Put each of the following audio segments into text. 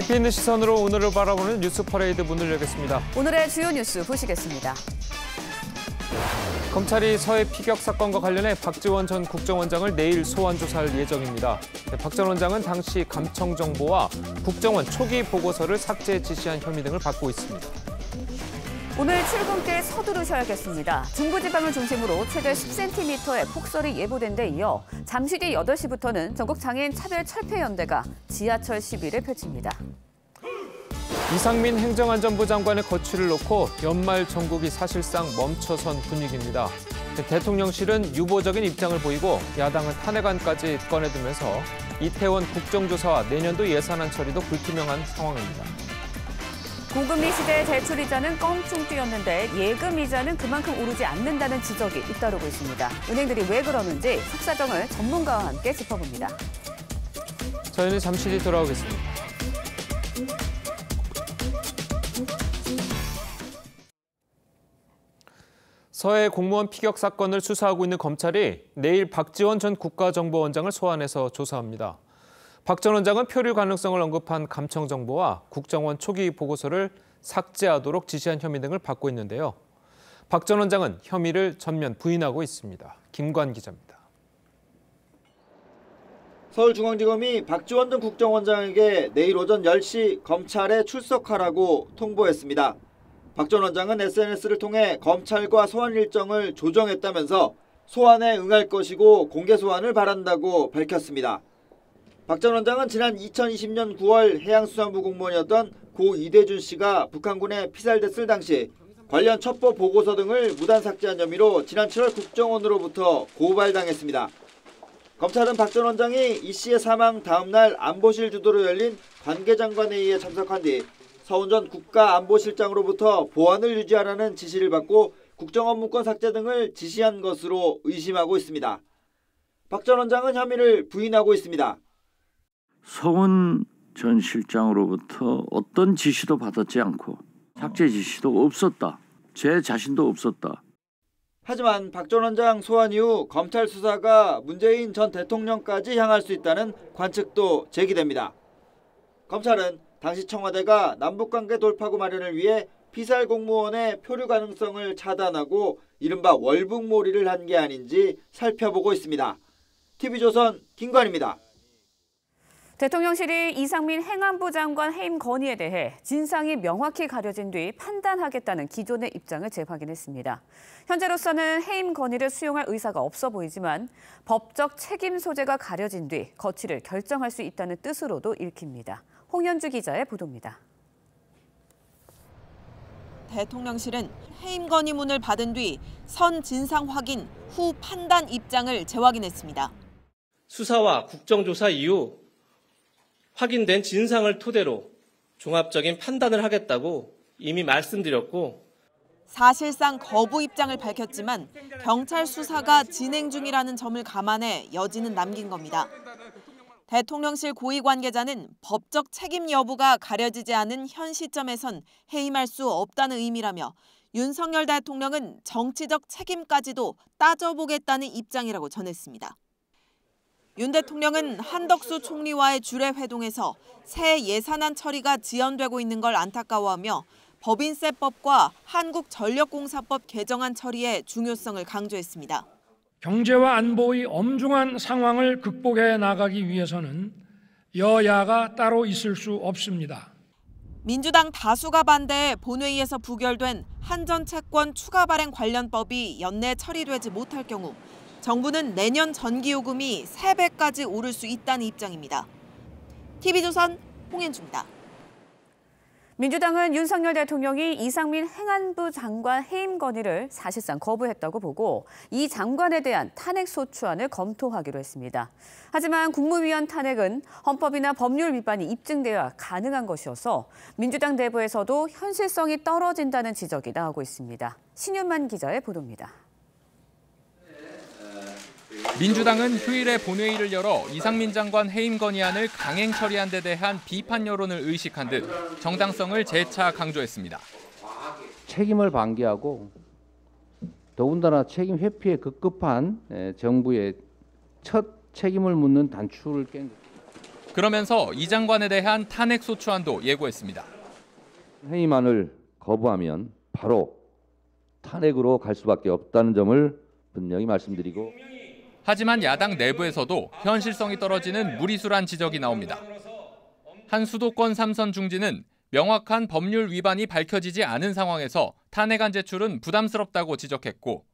깊이 있는 시선으로 오늘을 바라보는 뉴스 퍼레이드 문을 열겠습니다. 오늘의 주요 뉴스 보시겠습니다. 검찰이 서해 피격 사건과 관련해 박지원 전 국정원장을 내일 소환 조사할 예정입니다. 박 전 원장은 당시 감청 정보와 국정원 초기 보고서를 삭제 지시한 혐의 등을 받고 있습니다. 오늘 출근길 서두르셔야겠습니다. 중부지방을 중심으로 최대 10cm의 폭설이 예보된 데 이어 잠시 뒤 8시부터는 전국 장애인 차별철폐연대가 지하철 시위를 펼칩니다. 이상민 행정안전부 장관의 거취를 놓고 연말 전국이 사실상 멈춰선 분위기입니다. 대통령실은 유보적인 입장을 보이고 야당은 탄핵안까지 꺼내들면서 이태원 국정조사와 내년도 예산안 처리도 불투명한 상황입니다. 고금리 시대에 대출이자는 껑충 뛰었는데 예금이자는 그만큼 오르지 않는다는 지적이 잇따르고 있습니다. 은행들이 왜 그러는지 속사정을 전문가와 함께 짚어봅니다. 저희는 잠시 뒤 돌아오겠습니다. 서해 공무원 피격 사건을 수사하고 있는 검찰이 내일 박지원 전 국가정보원장을 소환해서 조사합니다. 박 전 원장은 표류 가능성을 언급한 감청 정보와 국정원 초기 보고서를 삭제하도록 지시한 혐의 등을 받고 있는데요. 박 전 원장은 혐의를 전면 부인하고 있습니다. 김관 기자입니다. 서울중앙지검이 박지원 전 국정원장에게 내일 오전 10시 검찰에 출석하라고 통보했습니다. 박 전 원장은 SNS를 통해 검찰과 소환 일정을 조정했다면서 소환에 응할 것이고 공개 소환을 바란다고 밝혔습니다. 박 전 원장은 지난 2020년 9월 해양수산부 공무원이었던 고 이대준 씨가 북한군에 피살됐을 당시 관련 첩보 보고서 등을 무단 삭제한 혐의로 지난 7월 국정원으로부터 고발당했습니다. 검찰은 박 전 원장이 이 씨의 사망 다음 날 안보실 주도로 열린 관계장관 회의에 참석한 뒤 서훈 전 국가안보실장으로부터 보안을 유지하라는 지시를 받고 국정원 문건 삭제 등을 지시한 것으로 의심하고 있습니다. 박 전 원장은 혐의를 부인하고 있습니다. 서훈 전 실장으로부터 어떤 지시도 받았지 않고 삭제 지시도 없었다. 제 자신도 없었다. 하지만 박 전 원장 소환 이후 검찰 수사가 문재인 전 대통령까지 향할 수 있다는 관측도 제기됩니다. 검찰은 당시 청와대가 남북관계 돌파구 마련을 위해 피살 공무원의 표류 가능성을 차단하고 이른바 월북몰이를 한 게 아닌지 살펴보고 있습니다. TV조선 김관입니다. 대통령실이 이상민 행안부 장관 해임 건의에 대해 진상이 명확히 가려진 뒤 판단하겠다는 기존의 입장을 재확인했습니다. 현재로서는 해임 건의를 수용할 의사가 없어 보이지만 법적 책임 소재가 가려진 뒤 거취를 결정할 수 있다는 뜻으로도 읽힙니다. 홍현주 기자의 보도입니다. 대통령실은 해임 건의문을 받은 뒤 선 진상 확인 후 판단 입장을 재확인했습니다. 수사와 국정조사 이후 확인된 진상을 토대로 종합적인 판단을 하겠다고 이미 말씀드렸고 사실상 거부 입장을 밝혔지만 경찰 수사가 진행 중이라는 점을 감안해 여지는 남긴 겁니다. 대통령실 고위 관계자는 법적 책임 여부가 가려지지 않은 현 시점에선 해임할 수 없다는 의미라며 윤석열 대통령은 정치적 책임까지도 따져보겠다는 입장이라고 전했습니다. 윤 대통령은 한덕수 총리와의 주례 회동에서 새 예산안 처리가 지연되고 있는 걸 안타까워하며 법인세법과 한국전력공사법 개정안 처리의 중요성을 강조했습니다. 경제와 안보의 엄중한 상황을 극복해 나가기 위해서는 여야가 따로 있을 수 없습니다. 민주당 다수가 반대해 본회의에서 부결된 한전채권 추가 발행 관련법이 연내 처리되지 못할 경우 정부는 내년 전기요금이 3배까지 오를 수 있다는 입장입니다. TV조선 홍현주입니다. 민주당은 윤석열 대통령이 이상민 행안부 장관 해임 건의를 사실상 거부했다고 보고 이 장관에 대한 탄핵 소추안을 검토하기로 했습니다. 하지만 국무위원 탄핵은 헌법이나 법률 위반이 입증되어야 가능한 것이어서 민주당 내부에서도 현실성이 떨어진다는 지적이 나오고 있습니다. 신윤만 기자의 보도입니다. 민주당은 휴일에 본회의를 열어 이상민 장관 해임 건의안을 강행 처리한 데 대한 비판 여론을 의식한 듯 정당성을 재차 강조했습니다. 책임을 방기하고 더군다나 책임 회피에 급급한 정부의 첫 책임을 묻는 단추를 깬 것. 그러면서 이 장관에 대한 탄핵 소추안도 예고했습니다. 해임안을 거부하면 바로 탄핵으로 갈 수밖에 없다는 점을 분명히 말씀드리고. 하지만 야당 내부에서도 현실성이 떨어지는 무리수란 지적이 나옵니다. 한 수도권 3선 중진은 명확한 법률 위반이 밝혀지지 않은 상황에서 탄핵안 제출은 부담스럽다고 지적했고,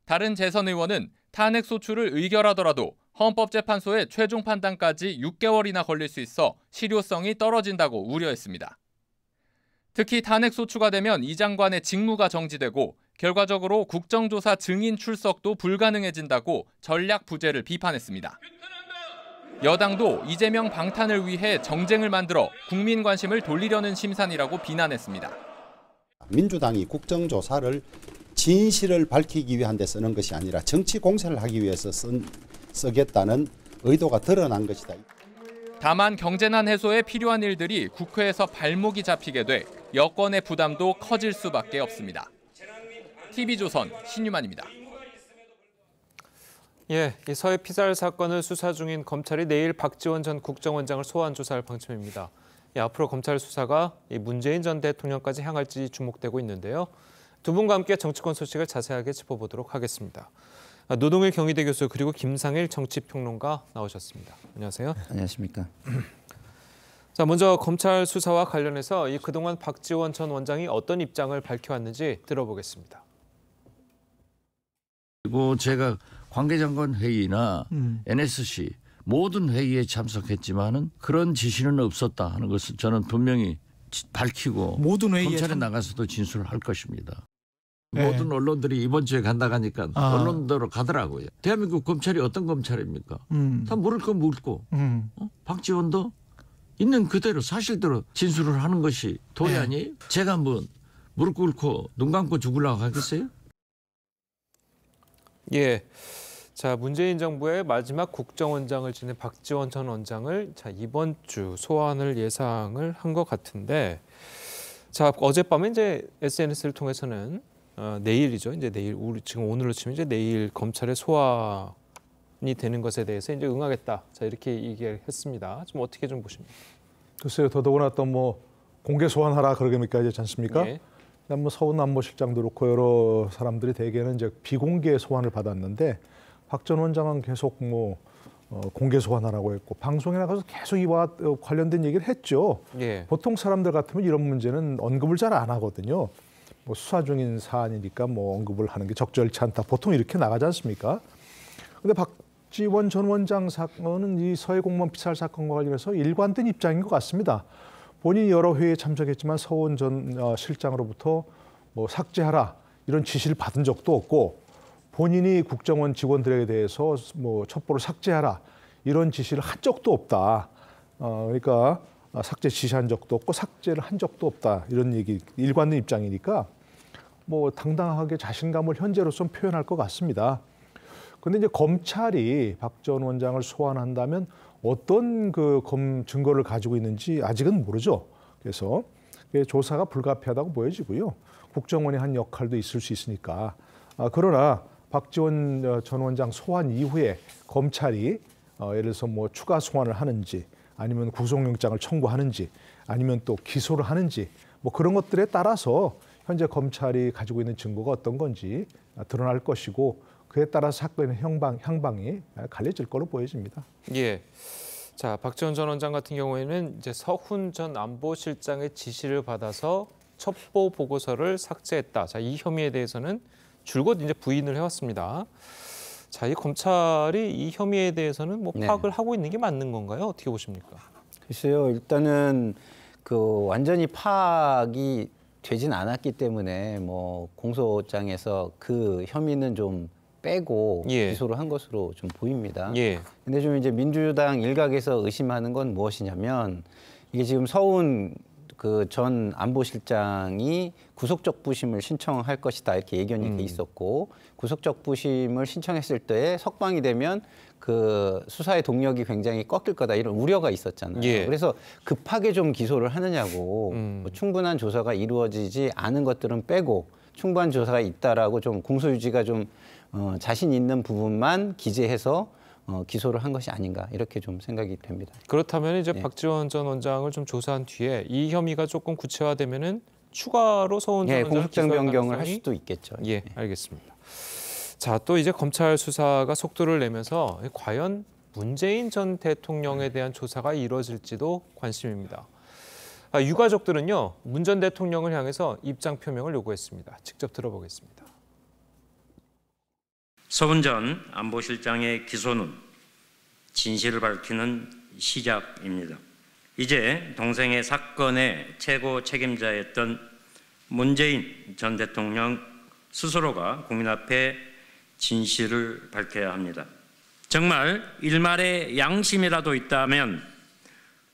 다른 재선 의원은 탄핵 소추를 의결하더라도 헌법재판소의 최종 판단까지 6개월이나 걸릴 수 있어 실효성이 떨어진다고 우려했습니다. 특히 탄핵 소추가 되면 이 장관의 직무가 정지되고 결과적으로 국정조사 증인 출석도 불가능해진다고 전략 부재를 비판했습니다. 여당도 이재명 방탄을 위해 정쟁을 만들어 국민 관심을 돌리려는 심산이라고 비난했습니다. 민주당이 국정조사를 진실을 밝히기 위한 데 쓰는 것이 아니라 정치 공세를 하기 위해서 쓰겠다는 의도가 드러난 것이다. 다만 경제난 해소에 필요한 일들이 국회에서 발목이 잡히게 돼 여권의 부담도 커질 수밖에 없습니다. TV조선 신유만입니다. 예, 이 서해 피살 사건을 수사 중인 검찰이 내일 박지원 전 국정원장을 소환 조사할 방침입니다. 앞으로 검찰 수사가 문재인 전 대통령까지 향할지 주목되고 있는데요. 두 분과 함께 정치권 소식을 자세하게 짚어보도록 하겠습니다. 노동일 경희대 교수 그리고 김상일 정치평론가 나오셨습니다. 안녕하세요. 안녕하십니까. 자, 먼저 검찰 수사와 관련해서 그동안 박지원 전 원장이 어떤 입장을 밝혀왔는지 들어보겠습니다. 그리고 제가 관계장관 회의나 NSC 모든 회의에 참석했지만은 그런 지시는 없었다 하는 것을 저는 분명히 밝히고 모든 회의에 검찰에 나가서도 진술을 할 것입니다. 네. 모든 언론들이 이번 주에 간다 가니까 언론대로 가더라고요. 대한민국 검찰이 어떤 검찰입니까? 다 물을 거 물고 박지원도 있는 그대로 사실대로 진술을 하는 것이 도리 아니에요? 제가 뭐 무릎 꿇고 눈 감고 죽으려고 하겠어요? 예. 자, 문재인 정부의 마지막 국정원장을 지낸 박지원 전 원장을 이번 주 소환을 예상을 한 것 같은데, 자, 어젯밤에 이제 SNS를 통해서는 내일이죠. 이제 내일 지금 오늘로 치면 이제 내일 검찰에 소환이 되는 것에 대해서 이제 응하겠다. 자, 이렇게 얘기를 했습니다. 좀 어떻게 좀 보십니까? 글쎄요. 더더구나 또 뭐 공개 소환하라 그러니까 이제 않습니까? 예. 뭐 서훈 안보실장도 그렇고 여러 사람들이 대개는 이제 비공개 소환을 받았는데 박 전 원장은 계속 뭐 공개 소환하라고 했고 방송에 나가서 계속 이와 관련된 얘기를 했죠. 예. 보통 사람들 같으면 이런 문제는 언급을 잘 안 하거든요. 뭐 수사 중인 사안이니까 뭐 언급을 하는 게 적절치 않다. 보통 이렇게 나가지 않습니까? 근데 박지원 전 원장 사건은 이 서해 공무원 피살 사건과 관련해서 일관된 입장인 것 같습니다. 본인이 여러 회의에 참석했지만 서훈 전 실장으로부터 뭐 삭제하라 이런 지시를 받은 적도 없고 본인이 국정원 직원들에 대해서 뭐 첩보를 삭제하라 이런 지시를 한 적도 없다. 그러니까 삭제 지시한 적도 없고 삭제를 한 적도 없다. 이런 얘기 일관된 입장이니까 뭐 당당하게 자신감을 현재로서는 표현할 것 같습니다. 그런데 이제 검찰이 박 전 원장을 소환한다면 어떤 그 증거를 가지고 있는지 아직은 모르죠. 그래서 조사가 불가피하다고 보여지고요. 국정원이 한 역할도 있을 수 있으니까. 그러나 박지원 전 원장 소환 이후에 검찰이 예를 들어서 뭐 추가 소환을 하는지 아니면 구속영장을 청구하는지 아니면 또 기소를 하는지 뭐 그런 것들에 따라서 현재 검찰이 가지고 있는 증거가 어떤 건지 드러날 것이고 그에 따라 사건의 향방이 갈려질 걸로 보여집니다. 예. 자, 박지원 전 원장 같은 경우에는 이제 서훈 전 안보실장의 지시를 받아서 첩보 보고서를 삭제했다. 자, 이 혐의에 대해서는 줄곧 이제 부인을 해왔습니다. 자, 이 검찰이 이 혐의에 대해서는 뭐 파악을 하고 있는 게 맞는 건가요? 어떻게 보십니까? 글쎄요, 일단은 그 완전히 파악이 되진 않았기 때문에 뭐 공소장에서 그 혐의는 좀 빼고 기소를 한 것으로 좀 보입니다. 근데 좀 이제 민주당 일각에서 의심하는 건 무엇이냐면 이게 지금 서훈 그 전 안보실장이 구속적 부심을 신청할 것이다 이렇게 예견이 돼 있었고 구속적 부심을 신청했을 때 석방이 되면 그 수사의 동력이 굉장히 꺾일 거다 이런 우려가 있었잖아요. 그래서 급하게 좀 기소를 하느냐고 뭐 충분한 조사가 이루어지지 않은 것들은 빼고 충분한 조사가 있다라고 좀 공소유지가 좀 자신 있는 부분만 기재해서 기소를 한 것이 아닌가 이렇게 좀 생각이 됩니다. 그렇다면 이제 박지원 전 원장을 좀 조사한 뒤에 이 혐의가 조금 구체화되면은 추가로 서훈 전 원장 공소장 변경을 할 수도 있겠죠. 예, 알겠습니다. 자, 또 이제 검찰 수사가 속도를 내면서 과연 문재인 전 대통령에 대한 조사가 이루어질지도 관심입니다. 유가족들은요, 문 전 대통령을 향해서 입장 표명을 요구했습니다. 직접 들어보겠습니다. 서훈 전 안보실장의 기소는 진실을 밝히는 시작입니다. 이제 동생의 사건의 최고 책임자였던 문재인 전 대통령 스스로가 국민 앞에 진실을 밝혀야 합니다. 정말 일말의 양심이라도 있다면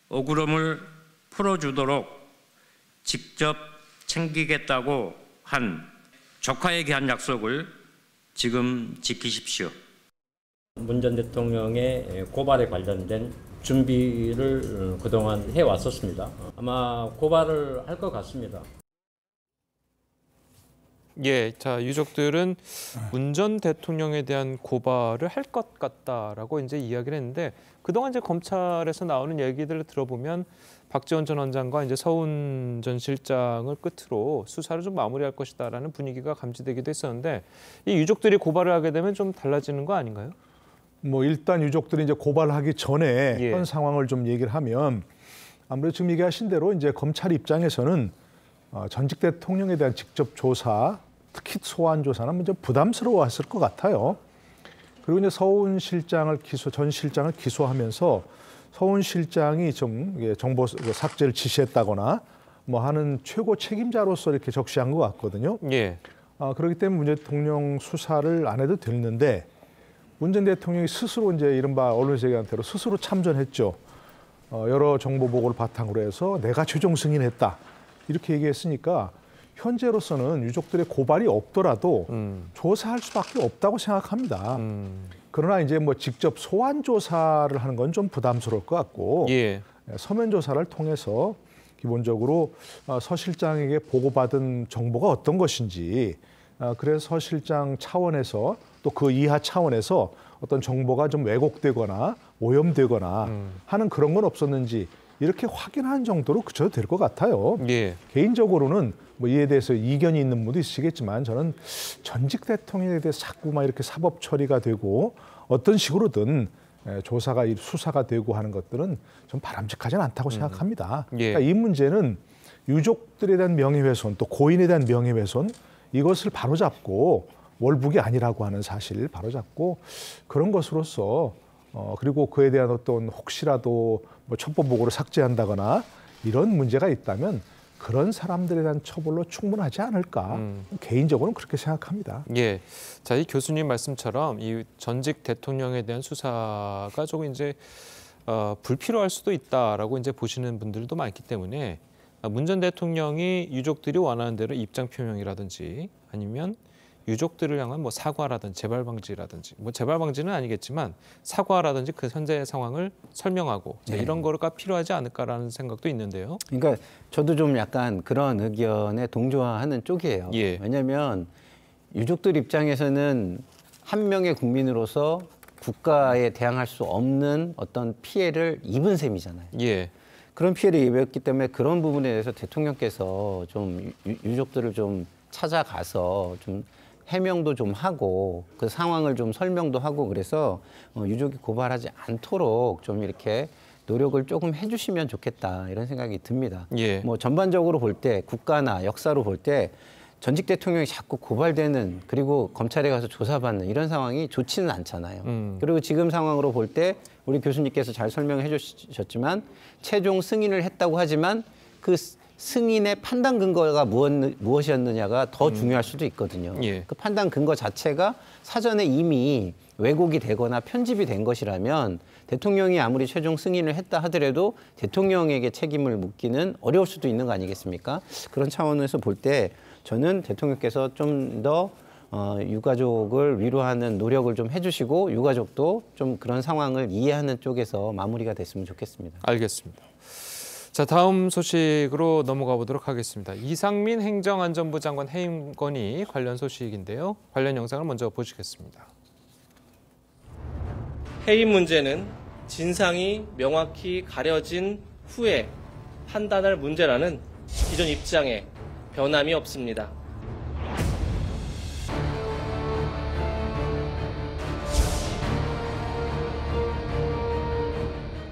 억울함을 풀어주도록 직접 챙기겠다고 한 조카에게 한 약속을 지금 지키십시오. 문 전 대통령의 고발에 관련된 준비를 그동안 해왔었습니다. 아마 고발을 할 것 같습니다. 예, 자, 유족들은 문 전 대통령에 대한 고발을 할 것 같다라고 이제 이야기를 했는데 그동안 이제 검찰에서 나오는 얘기들을 들어보면 박지원 전 원장과 이제 서훈 전 실장을 끝으로 수사를 좀 마무리할 것이다라는 분위기가 감지되기도 했었는데 이 유족들이 고발을 하게 되면 좀 달라지는 거 아닌가요? 뭐 일단 유족들이 이제 고발하기 전에 현 상황을 좀 얘기를 하면 아무래도 지금 얘기하신 대로 이제 검찰 입장에서는 전직 대통령에 대한 직접 조사, 특히 소환 조사는 좀 부담스러워했을 것 같아요. 그리고 이제 서훈 실장을 전 실장을 기소하면서 서훈 실장이 좀 정보 삭제를 지시했다거나 뭐 하는 최고 책임자로서 이렇게 적시한 것 같거든요. 예. 그렇기 때문에 문 전 대통령 수사를 안 해도 되는데 문 전 대통령이 스스로 이제 이른바 언론에서 얘기한 대로 스스로 참전했죠. 여러 정보 보고를 바탕으로 해서 내가 최종 승인했다. 이렇게 얘기했으니까 현재로서는 유족들의 고발이 없더라도 조사할 수밖에 없다고 생각합니다. 그러나 이제 뭐 직접 소환 조사를 하는 건 좀 부담스러울 것 같고 서면 조사를 통해서 기본적으로 서 실장에게 보고받은 정보가 어떤 것인지 그래서 서 실장 차원에서 또 그 이하 차원에서 어떤 정보가 좀 왜곡되거나 오염되거나 하는 그런 건 없었는지 이렇게 확인하는 정도로 그쳐도 될 것 같아요. 개인적으로는 뭐 이에 대해서 이견이 있는 분도 있으시겠지만 저는 전직 대통령에 대해서 자꾸만 이렇게 사법 처리가 되고 어떤 식으로든 조사가 수사가 되고 하는 것들은 좀 바람직하지는 않다고 생각합니다. 그러니까 이 문제는 유족들에 대한 명예훼손 또 고인에 대한 명예훼손 이것을 바로잡고 월북이 아니라고 하는 사실을 바로잡고 그런 것으로서 그리고 그에 대한 어떤 혹시라도 뭐 첩보 보고를 삭제한다거나 이런 문제가 있다면 그런 사람들에 대한 처벌로 충분하지 않을까 개인적으로는 그렇게 생각합니다. 예, 자, 이 교수님 말씀처럼 이 전직 대통령에 대한 수사가 조금 이제 불필요할 수도 있다라고 이제 보시는 분들도 많기 때문에 문 전 대통령이 유족들이 원하는 대로 입장 표명이라든지 아니면 유족들을 향한 뭐 사과라든지 재발 방지라든지 뭐 재발 방지는 아니겠지만 사과라든지 그 현재 상황을 설명하고 자, 이런 거가 필요하지 않을까라는 생각도 있는데요. 그러니까 저도 좀 약간 그런 의견에 동조하는 쪽이에요. 왜냐하면 유족들 입장에서는 한 명의 국민으로서 국가에 대항할 수 없는 어떤 피해를 입은 셈이잖아요. 그런 피해를 입었기 때문에 그런 부분에 대해서 대통령께서 좀 유족들을 좀 찾아가서 좀 해명도 좀 하고 그 상황을 좀 설명도 하고 그래서 유족이 고발하지 않도록 좀 이렇게 노력을 조금 해주시면 좋겠다 이런 생각이 듭니다. 뭐 전반적으로 볼 때 국가나 역사로 볼 때 전직 대통령이 자꾸 고발되는 그리고 검찰에 가서 조사받는 이런 상황이 좋지는 않잖아요. 그리고 지금 상황으로 볼 때 우리 교수님께서 잘 설명해 주셨지만 최종 승인을 했다고 하지만 그 승인의 판단 근거가 무엇이었느냐가 더 중요할 수도 있거든요. 그 판단 근거 자체가 사전에 이미 왜곡이 되거나 편집이 된 것이라면 대통령이 아무리 최종 승인을 했다 하더라도 대통령에게 책임을 묻기는 어려울 수도 있는 거 아니겠습니까? 그런 차원에서 볼 때 저는 대통령께서 좀 더 유가족을 위로하는 노력을 좀 해주시고 유가족도 좀 그런 상황을 이해하는 쪽에서 마무리가 됐으면 좋겠습니다. 알겠습니다. 자, 다음 소식으로 넘어가 보도록 하겠습니다. 이상민 행정안전부 장관 해임 건의 관련 소식인데요. 관련 영상을 먼저 보시겠습니다. 해임 문제는 진상이 명확히 가려진 후에 판단할 문제라는 기존 입장에 변함이 없습니다.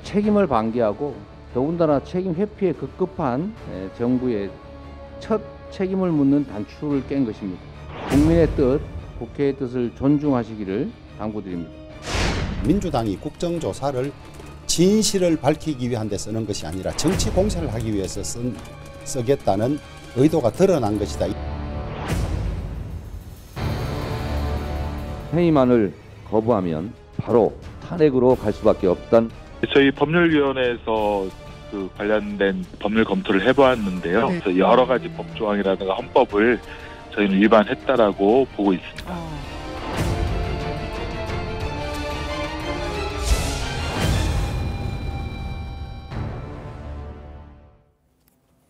책임을 방기하고 더군다나 책임 회피에 급급한 정부의 첫 책임을 묻는 단추를 깬 것입니다. 국민의 뜻, 국회의 뜻을 존중하시기를 당부드립니다. 민주당이 국정조사를 진실을 밝히기 위한 데 쓰는 것이 아니라 정치 공세를 하기 위해서 쓰겠다는 의도가 드러난 것이다. 해임안을 거부하면 바로 탄핵으로 갈 수밖에 없다는 저희 법률위원회에서 그 관련된 법률 검토를 해보았는데요. 그래서 여러 가지 법조항이라든가 헌법을 저희는 위반했다라고 보고 있습니다.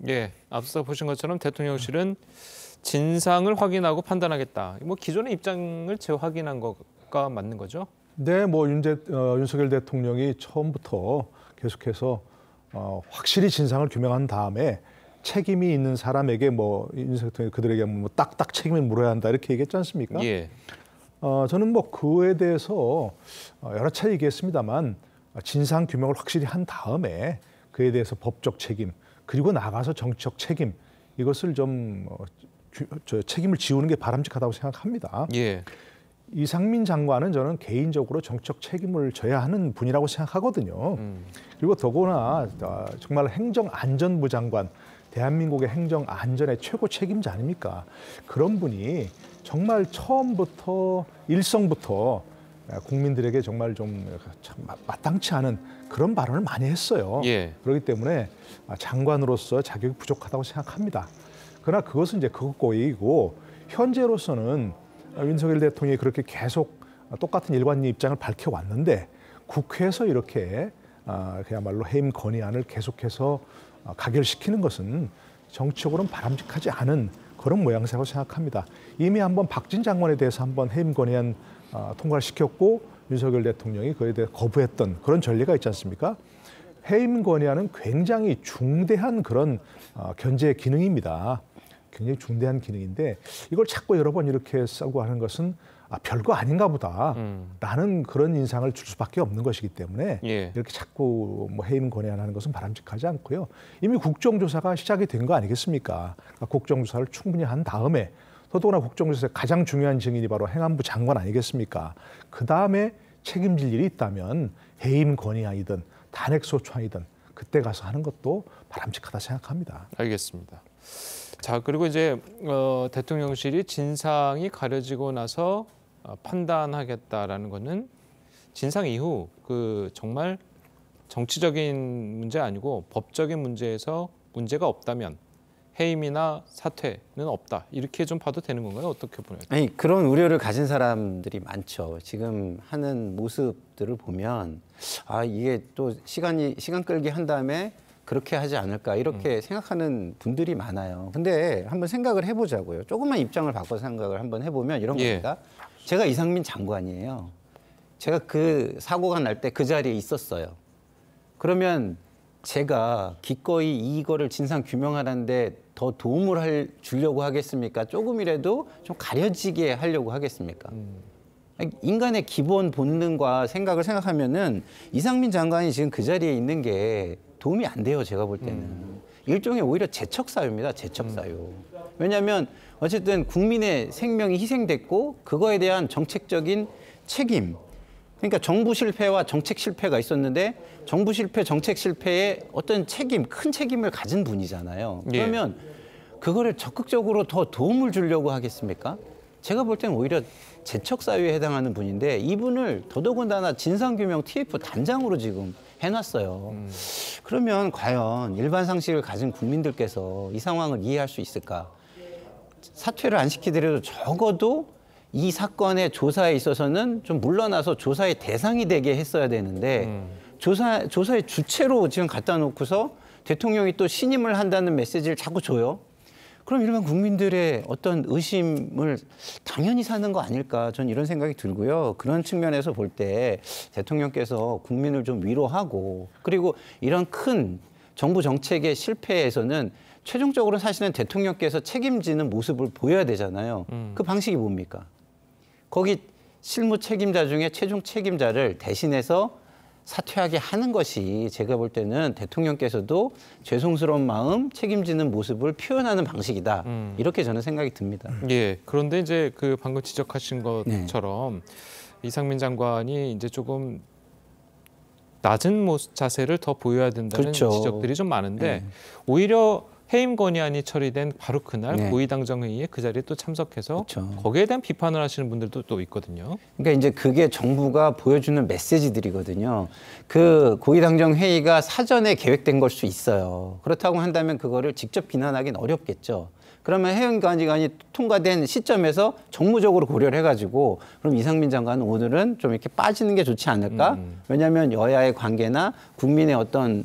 예, 앞서 보신 것처럼 대통령실은 진상을 확인하고 판단하겠다. 뭐 기존의 입장을 재확인한 거가 맞는 거죠? 네, 뭐 윤석열 대통령이 처음부터 계속해서 확실히 진상을 규명한 다음에 책임이 있는 사람에게 뭐 윤석열 대통령이 그들에게 뭐 딱딱 책임을 물어야 한다 이렇게 얘기했지 않습니까? 예. 저는 뭐 그에 대해서 여러 차례 얘기했습니다만 진상 규명을 확실히 한 다음에 그에 대해서 법적 책임 그리고 나가서 정치적 책임 이것을 좀 책임을 지우는 게 바람직하다고 생각합니다. 예. 이상민 장관은 저는 개인적으로 정치적 책임을 져야 하는 분이라고 생각하거든요. 그리고 더구나 정말 행정안전부 장관, 대한민국의 행정안전의 최고 책임자 아닙니까? 그런 분이 정말 처음부터 일성부터 국민들에게 정말 좀 마땅치 않은 그런 발언을 많이 했어요. 예. 그렇기 때문에 장관으로서 자격이 부족하다고 생각합니다. 그러나 그것은 이제 그것고이고 현재로서는 윤석열 대통령이 그렇게 계속 똑같은 일관된 입장을 밝혀왔는데 국회에서 이렇게 그야말로 해임 건의안을 계속해서 가결시키는 것은 정치적으로는 바람직하지 않은 그런 모양새라고 생각합니다. 이미 한번 박진 장관에 대해서 한번 해임 건의안 통과를 시켰고 윤석열 대통령이 그에 대해 거부했던 그런 전례가 있지 않습니까? 해임 건의안은 굉장히 중대한 그런 견제 기능입니다. 굉장히 중대한 기능인데 이걸 자꾸 여러 번 이렇게 쓰고 하는 것은 별거 아닌가 보다 라는 그런 인상을 줄 수밖에 없는 것이기 때문에 예. 이렇게 자꾸 뭐 해임 건의안 하는 것은 바람직하지 않고요. 이미 국정조사가 시작이 된 거 아니겠습니까? 그러니까 국정조사를 충분히 한 다음에 더더구나 국정조사의 가장 중요한 증인이 바로 행안부 장관 아니겠습니까? 그다음에 책임질 일이 있다면 해임 건의안이든 탄핵소추안이든 그때 가서 하는 것도 바람직하다 생각합니다. 알겠습니다. 자, 그리고 이제 대통령실이 진상이 가려지고 나서 판단하겠다라는 거는 진상 이후 그 정말 정치적인 문제 아니고 법적인 문제에서 문제가 없다면 해임이나 사퇴는 없다. 이렇게 좀 봐도 되는 건가요? 어떻게 보나요? 아니, 그런 우려를 가진 사람들이 많죠. 지금 하는 모습들을 보면 이게 또 시간 끌기 한 다음에 그렇게 하지 않을까 이렇게 생각하는 분들이 많아요. 근데 한번 생각을 해보자고요. 조금만 입장을 바꿔서 생각을 한번 해보면 이런 겁니다. 제가 이상민 장관이에요. 제가 그 사고가 날 때 그 자리에 있었어요. 그러면 제가 기꺼이 이거를 진상 규명하는데 더 도움을 주려고 하겠습니까? 조금이라도 좀 가려지게 하려고 하겠습니까? 인간의 기본 본능과 생각을 생각하면은 이상민 장관이 지금 그 자리에 있는 게 도움이 안 돼요. 제가 볼 때는. 일종의 오히려 재척사유입니다. 재척사유. 왜냐하면 어쨌든 국민의 생명이 희생됐고 그거에 대한 정책적인 책임. 그러니까 정부 실패와 정책 실패가 있었는데 정부 실패, 정책 실패에 어떤 책임, 큰 책임을 가진 분이잖아요. 그러면 그거를 적극적으로 더 도움을 주려고 하겠습니까? 제가 볼 때는 오히려 재척사유에 해당하는 분인데 이분을 더더군다나 진상규명 TF 단장으로 지금 해놨어요. 그러면 과연 일반 상식을 가진 국민들께서 이 상황을 이해할 수 있을까? 사퇴를 안 시키더라도 적어도 이 사건의 조사에 있어서는 좀 물러나서 조사의 대상이 되게 했어야 되는데 조사의 주체로 지금 갖다 놓고서 대통령이 또 신임을 한다는 메시지를 자꾸 줘요. 그럼 일반 국민들의 어떤 의심을 당연히 사는 거 아닐까, 전 이런 생각이 들고요. 그런 측면에서 볼 때 대통령께서 국민을 좀 위로하고, 그리고 이런 큰 정부 정책의 실패에서는 최종적으로 사실은 대통령께서 책임지는 모습을 보여야 되잖아요. 그 방식이 뭡니까? 거기 실무 책임자 중에 최종 책임자를 대신해서 사퇴하게 하는 것이 제가 볼 때는 대통령께서도 죄송스러운 마음, 책임지는 모습을 표현하는 방식이다. 이렇게 저는 생각이 듭니다. 예. 그런데 이제 그 방금 지적하신 것처럼 이상민 장관이 이제 조금 낮은 자세를 더 보여야 된다는 그렇죠. 지적들이 좀 많은데 오히려 해임 건의안이 처리된 바로 그날 고위당정회의에 그 자리에 또 참석해서 거기에 대한 비판을 하시는 분들도 또 있거든요. 그러니까 이제 그게 정부가 보여주는 메시지들이거든요. 그 고위당정회의가 사전에 계획된 걸 수 있어요. 그렇다고 한다면 그거를 직접 비난하기는 어렵겠죠. 그러면 해임 건의안이 통과된 시점에서 정무적으로 고려를 해가지고 그럼 이상민 장관은 오늘은 좀 이렇게 빠지는 게 좋지 않을까? 왜냐하면 여야의 관계나 국민의 어떤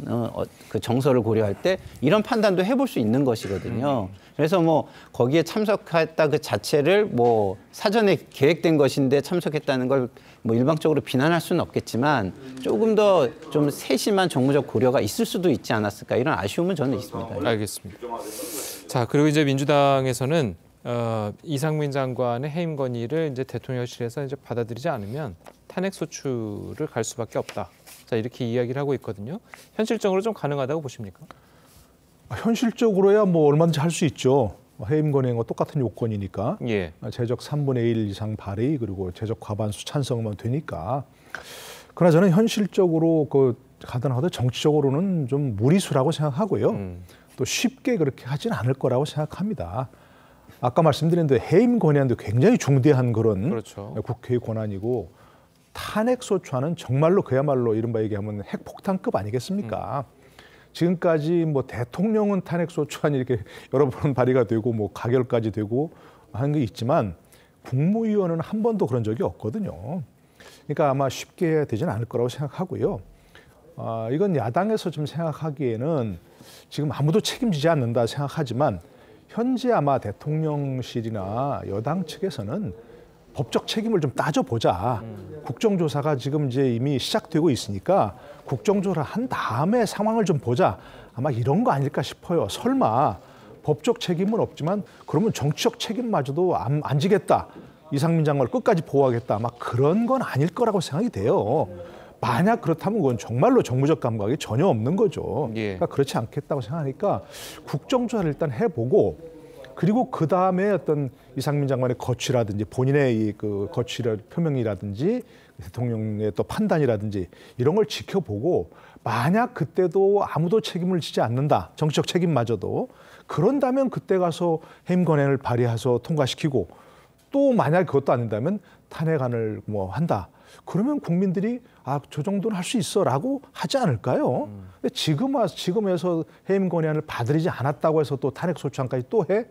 그 정서를 고려할 때 이런 판단도 해볼 수 있는 것이거든요. 그래서 뭐 거기에 참석했다 그 자체를 뭐 사전에 계획된 것인데 참석했다는 걸 뭐 일방적으로 비난할 수는 없겠지만 조금 더 좀 세심한 정무적 고려가 있을 수도 있지 않았을까, 이런 아쉬움은 저는 있습니다. 알겠습니다. 자, 그리고 이제 민주당에서는 이상민 장관의 해임 건의를 이제 대통령실에서 이제 받아들이지 않으면 탄핵 소추를 갈 수밖에 없다. 자, 이렇게 이야기를 하고 있거든요. 현실적으로 좀 가능하다고 보십니까? 현실적으로야 뭐 얼마든지 할 수 있죠. 해임 건의와 똑같은 요건이니까. 예. 제적 3분의 1 이상 발의, 그리고 제적 과반수 찬성만 되니까. 그러나 저는 현실적으로 가든 정치적으로는 좀 무리수라고 생각하고요. 또 쉽게 그렇게 하지는 않을 거라고 생각합니다. 아까 말씀드린 대로 해임 건의안도 굉장히 중대한 그런 국회의 권한이고, 탄핵 소추안은 정말로 그야말로 이른바 얘기하면 핵폭탄급 아니겠습니까? 지금까지 뭐 대통령은 탄핵 소추안이 이렇게 여러 번 발의가 되고 뭐 가결까지 되고 하는 게 있지만 국무위원은 한 번도 그런 적이 없거든요. 그러니까 아마 쉽게 되지는 않을 거라고 생각하고요. 이건 야당에서 좀 생각하기에는 지금 아무도 책임지지 않는다 생각하지만 현재 아마 대통령실이나 여당 측에서는 법적 책임을 좀 따져보자. 국정조사가 지금 이제 이미 시작되고 있으니까 국정조사를 한 다음에 상황을 좀 보자. 아마 이런 거 아닐까 싶어요. 설마 법적 책임은 없지만 그러면 정치적 책임마저도 안 지겠다. 이상민 장관을 끝까지 보호하겠다. 아마 그런 건 아닐 거라고 생각이 돼요. 만약 그렇다면 그건 정말로 정무적 감각이 전혀 없는 거죠. 그러니까 그렇지 않겠다고 생각하니까 국정조사를 일단 해보고, 그리고 그 다음에 어떤 이상민 장관의 거취라든지 본인의 이 그 거취의 표명이라든지 대통령의 또 판단이라든지 이런 걸 지켜보고, 만약 그때도 아무도 책임을 지지 않는다, 정치적 책임마저도, 그런다면 그때 가서 해임 건의안을 발의해서 통과시키고, 또 만약 그것도 안 된다면 탄핵안을 뭐 한다. 그러면 국민들이 저 정도는 할 수 있어라고 하지 않을까요? 근데 지금에서 해임 건의안을 받아들이지 않았다고 해서 또 탄핵 소추안까지 또 해?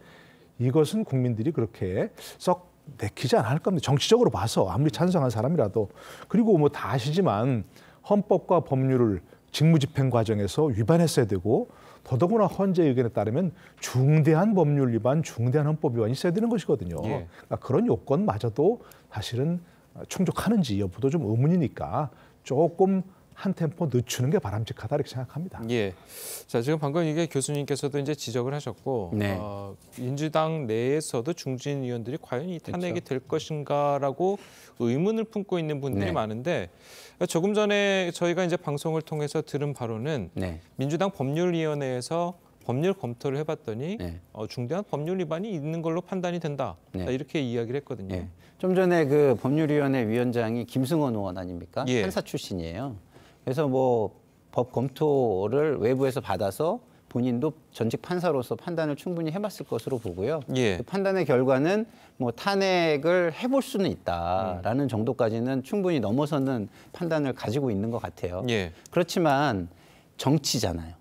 이것은 국민들이 그렇게 썩 내키지 않을 겁니다. 정치적으로 봐서 아무리 찬성한 사람이라도. 그리고 뭐 다 아시지만 헌법과 법률을 직무집행 과정에서 위반했어야 되고, 더더구나 헌재 의견에 따르면 중대한 법률 위반, 중대한 헌법 위반이 있어야 되는 것이거든요. 그러니까 그런 요건마저도 사실은 충족하는지 여부도 좀 의문이니까 조금 한 템포 늦추는 게 바람직하다 이렇게 생각합니다. 예. 자, 지금 방금 이게 교수님께서도 이제 지적을 하셨고, 민주당 내에서도 중진 의원들이 과연 이 탄핵이 될 것인가라고 의문을 품고 있는 분들이 많은데, 조금 전에 저희가 이제 방송을 통해서 들은 바로는 민주당 법률위원회에서 법률 검토를 해봤더니 중대한 법률 위반이 있는 걸로 판단이 된다. 이렇게 이야기를 했거든요. 좀 전에 그 법률위원회 위원장이 김승원 의원 아닙니까? 판사 출신이에요. 그래서 뭐 법 검토를 외부에서 받아서 본인도 전직 판사로서 판단을 충분히 해봤을 것으로 보고요. 그 판단의 결과는 뭐 탄핵을 해볼 수는 있다라는 정도까지는 충분히 넘어서는 판단을 가지고 있는 것 같아요. 그렇지만 정치잖아요.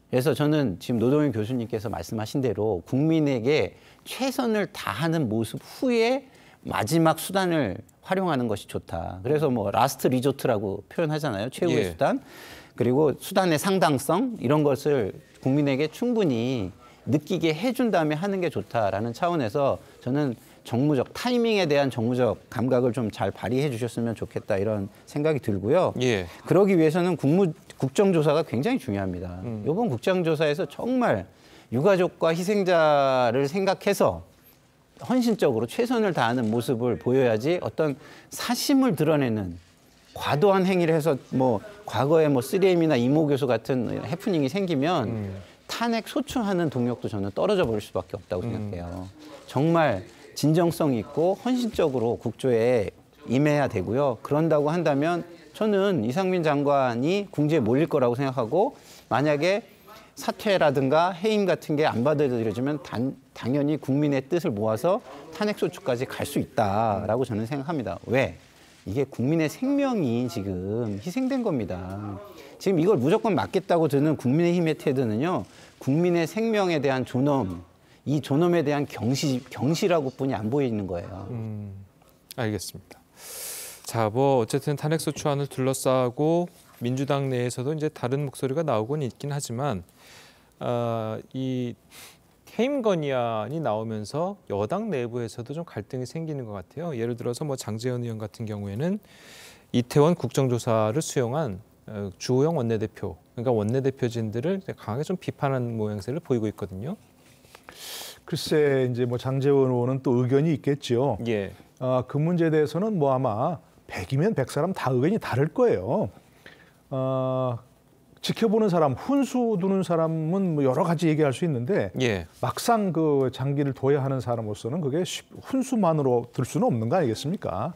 그래서 저는 지금 노동현 교수님께서 말씀하신 대로 국민에게 최선을 다하는 모습 후에 마지막 수단을 활용하는 것이 좋다. 그래서 뭐 라스트 리조트라고 표현하잖아요. 최후의 수단. 그리고 수단의 상당성, 이런 것을 국민에게 충분히 느끼게 해준 다음에 하는 게 좋다라는 차원에서 저는 정무적 타이밍에 대한 정무적 감각을 좀 잘 발휘해 주셨으면 좋겠다 이런 생각이 들고요. 예. 그러기 위해서는 국정조사가 굉장히 중요합니다. 이번 국정조사에서 정말 유가족과 희생자를 생각해서 헌신적으로 최선을 다하는 모습을 보여야지 어떤 사심을 드러내는 과도한 행위를 해서 뭐 과거에 뭐 3M이나 이모 교수 같은 해프닝이 생기면 탄핵 소추하는 동력도 저는 떨어져 버릴 수밖에 없다고 생각해요. 정말 진정성 있고 헌신적으로 국조에 임해야 되고요. 그런다고 한다면 저는 이상민 장관이 궁지에 몰릴 거라고 생각하고 만약에 사퇴라든가 해임 같은 게 안 받아들여지면 당연히 국민의 뜻을 모아서 탄핵소추까지 갈 수 있다라고 저는 생각합니다. 왜? 이게 국민의 생명이 지금 희생된 겁니다. 지금 이걸 무조건 막겠다고 드는 국민의힘의 태도는요. 국민의 생명에 대한 존엄, 이 존엄에 대한 경시라고 뿐이 안 보이는 거예요. 알겠습니다. 자, 뭐 어쨌든 탄핵소추안을 둘러싸고 민주당 내에서도 이제 다른 목소리가 나오곤 있긴 하지만 이 해임 건의안이 나오면서 여당 내부에서도 좀 갈등이 생기는 것 같아요. 예를 들어서 뭐 장제원 의원 같은 경우에는 이태원 국정조사를 수용한 주호영 원내대표, 그러니까 원내대표진들을 강하게 좀 비판하는 모양새를 보이고 있거든요. 글쎄 이제 뭐 장제원 의원은 또 의견이 있겠죠. 예. 그 문제에 대해서는 뭐 아마 100이면 100사람 다 의견이 다를 거예요. 지켜보는 사람, 훈수 두는 사람은 뭐 여러 가지 얘기할 수 있는데 예. 막상 그 장기를 둬야 하는 사람으로서는 그게 훈수만으로 들 수는 없는 거 아니겠습니까?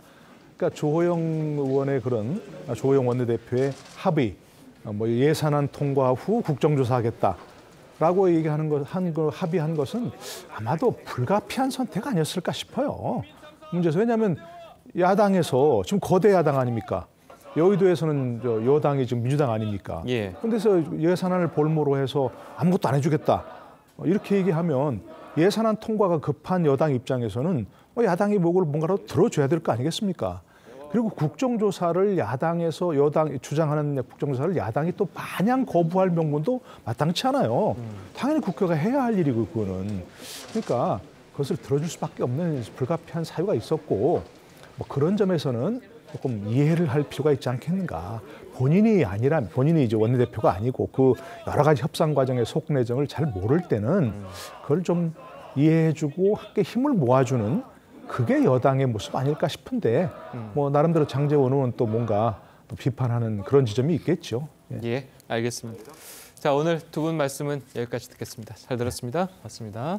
그러니까 조호영 의원의 그런 조호영 원내대표의 합의, 뭐 예산안 통과 후 국정조사하겠다라고 얘기하는 합의한 것은 아마도 불가피한 선택 아니었을까 싶어요. 문제에서 왜냐하면 야당에서 지금 거대 야당 아닙니까? 여의도에서는 여당이 지금 민주당 아닙니까? 예. 그런데서 예산안을 볼모로 해서 아무것도 안 해주겠다. 이렇게 얘기하면 예산안 통과가 급한 여당 입장에서는 야당이 뭔가라도 들어줘야 될 거 아니겠습니까? 그리고 국정조사를 야당에서 여당이 주장하는 국정조사를 야당이 또 마냥 거부할 명분도 마땅치 않아요. 당연히 국회가 해야 할 일이고 그거는. 그러니까 그것을 들어줄 수밖에 없는 불가피한 사유가 있었고 뭐 그런 점에서는 조금 이해를 할 필요가 있지 않겠는가. 본인이 이제 원내대표가 아니고 그 여러 가지 협상 과정의 속내정을 잘 모를 때는 그걸 좀 이해해주고 함께 힘을 모아주는 그게 여당의 모습 아닐까 싶은데 뭐 나름대로 장제원 의원은 또 뭔가 또 비판하는 그런 지점이 있겠죠. 예, 알겠습니다. 자, 오늘 두 분 말씀은 여기까지 듣겠습니다. 잘 들었습니다. 고맙습니다.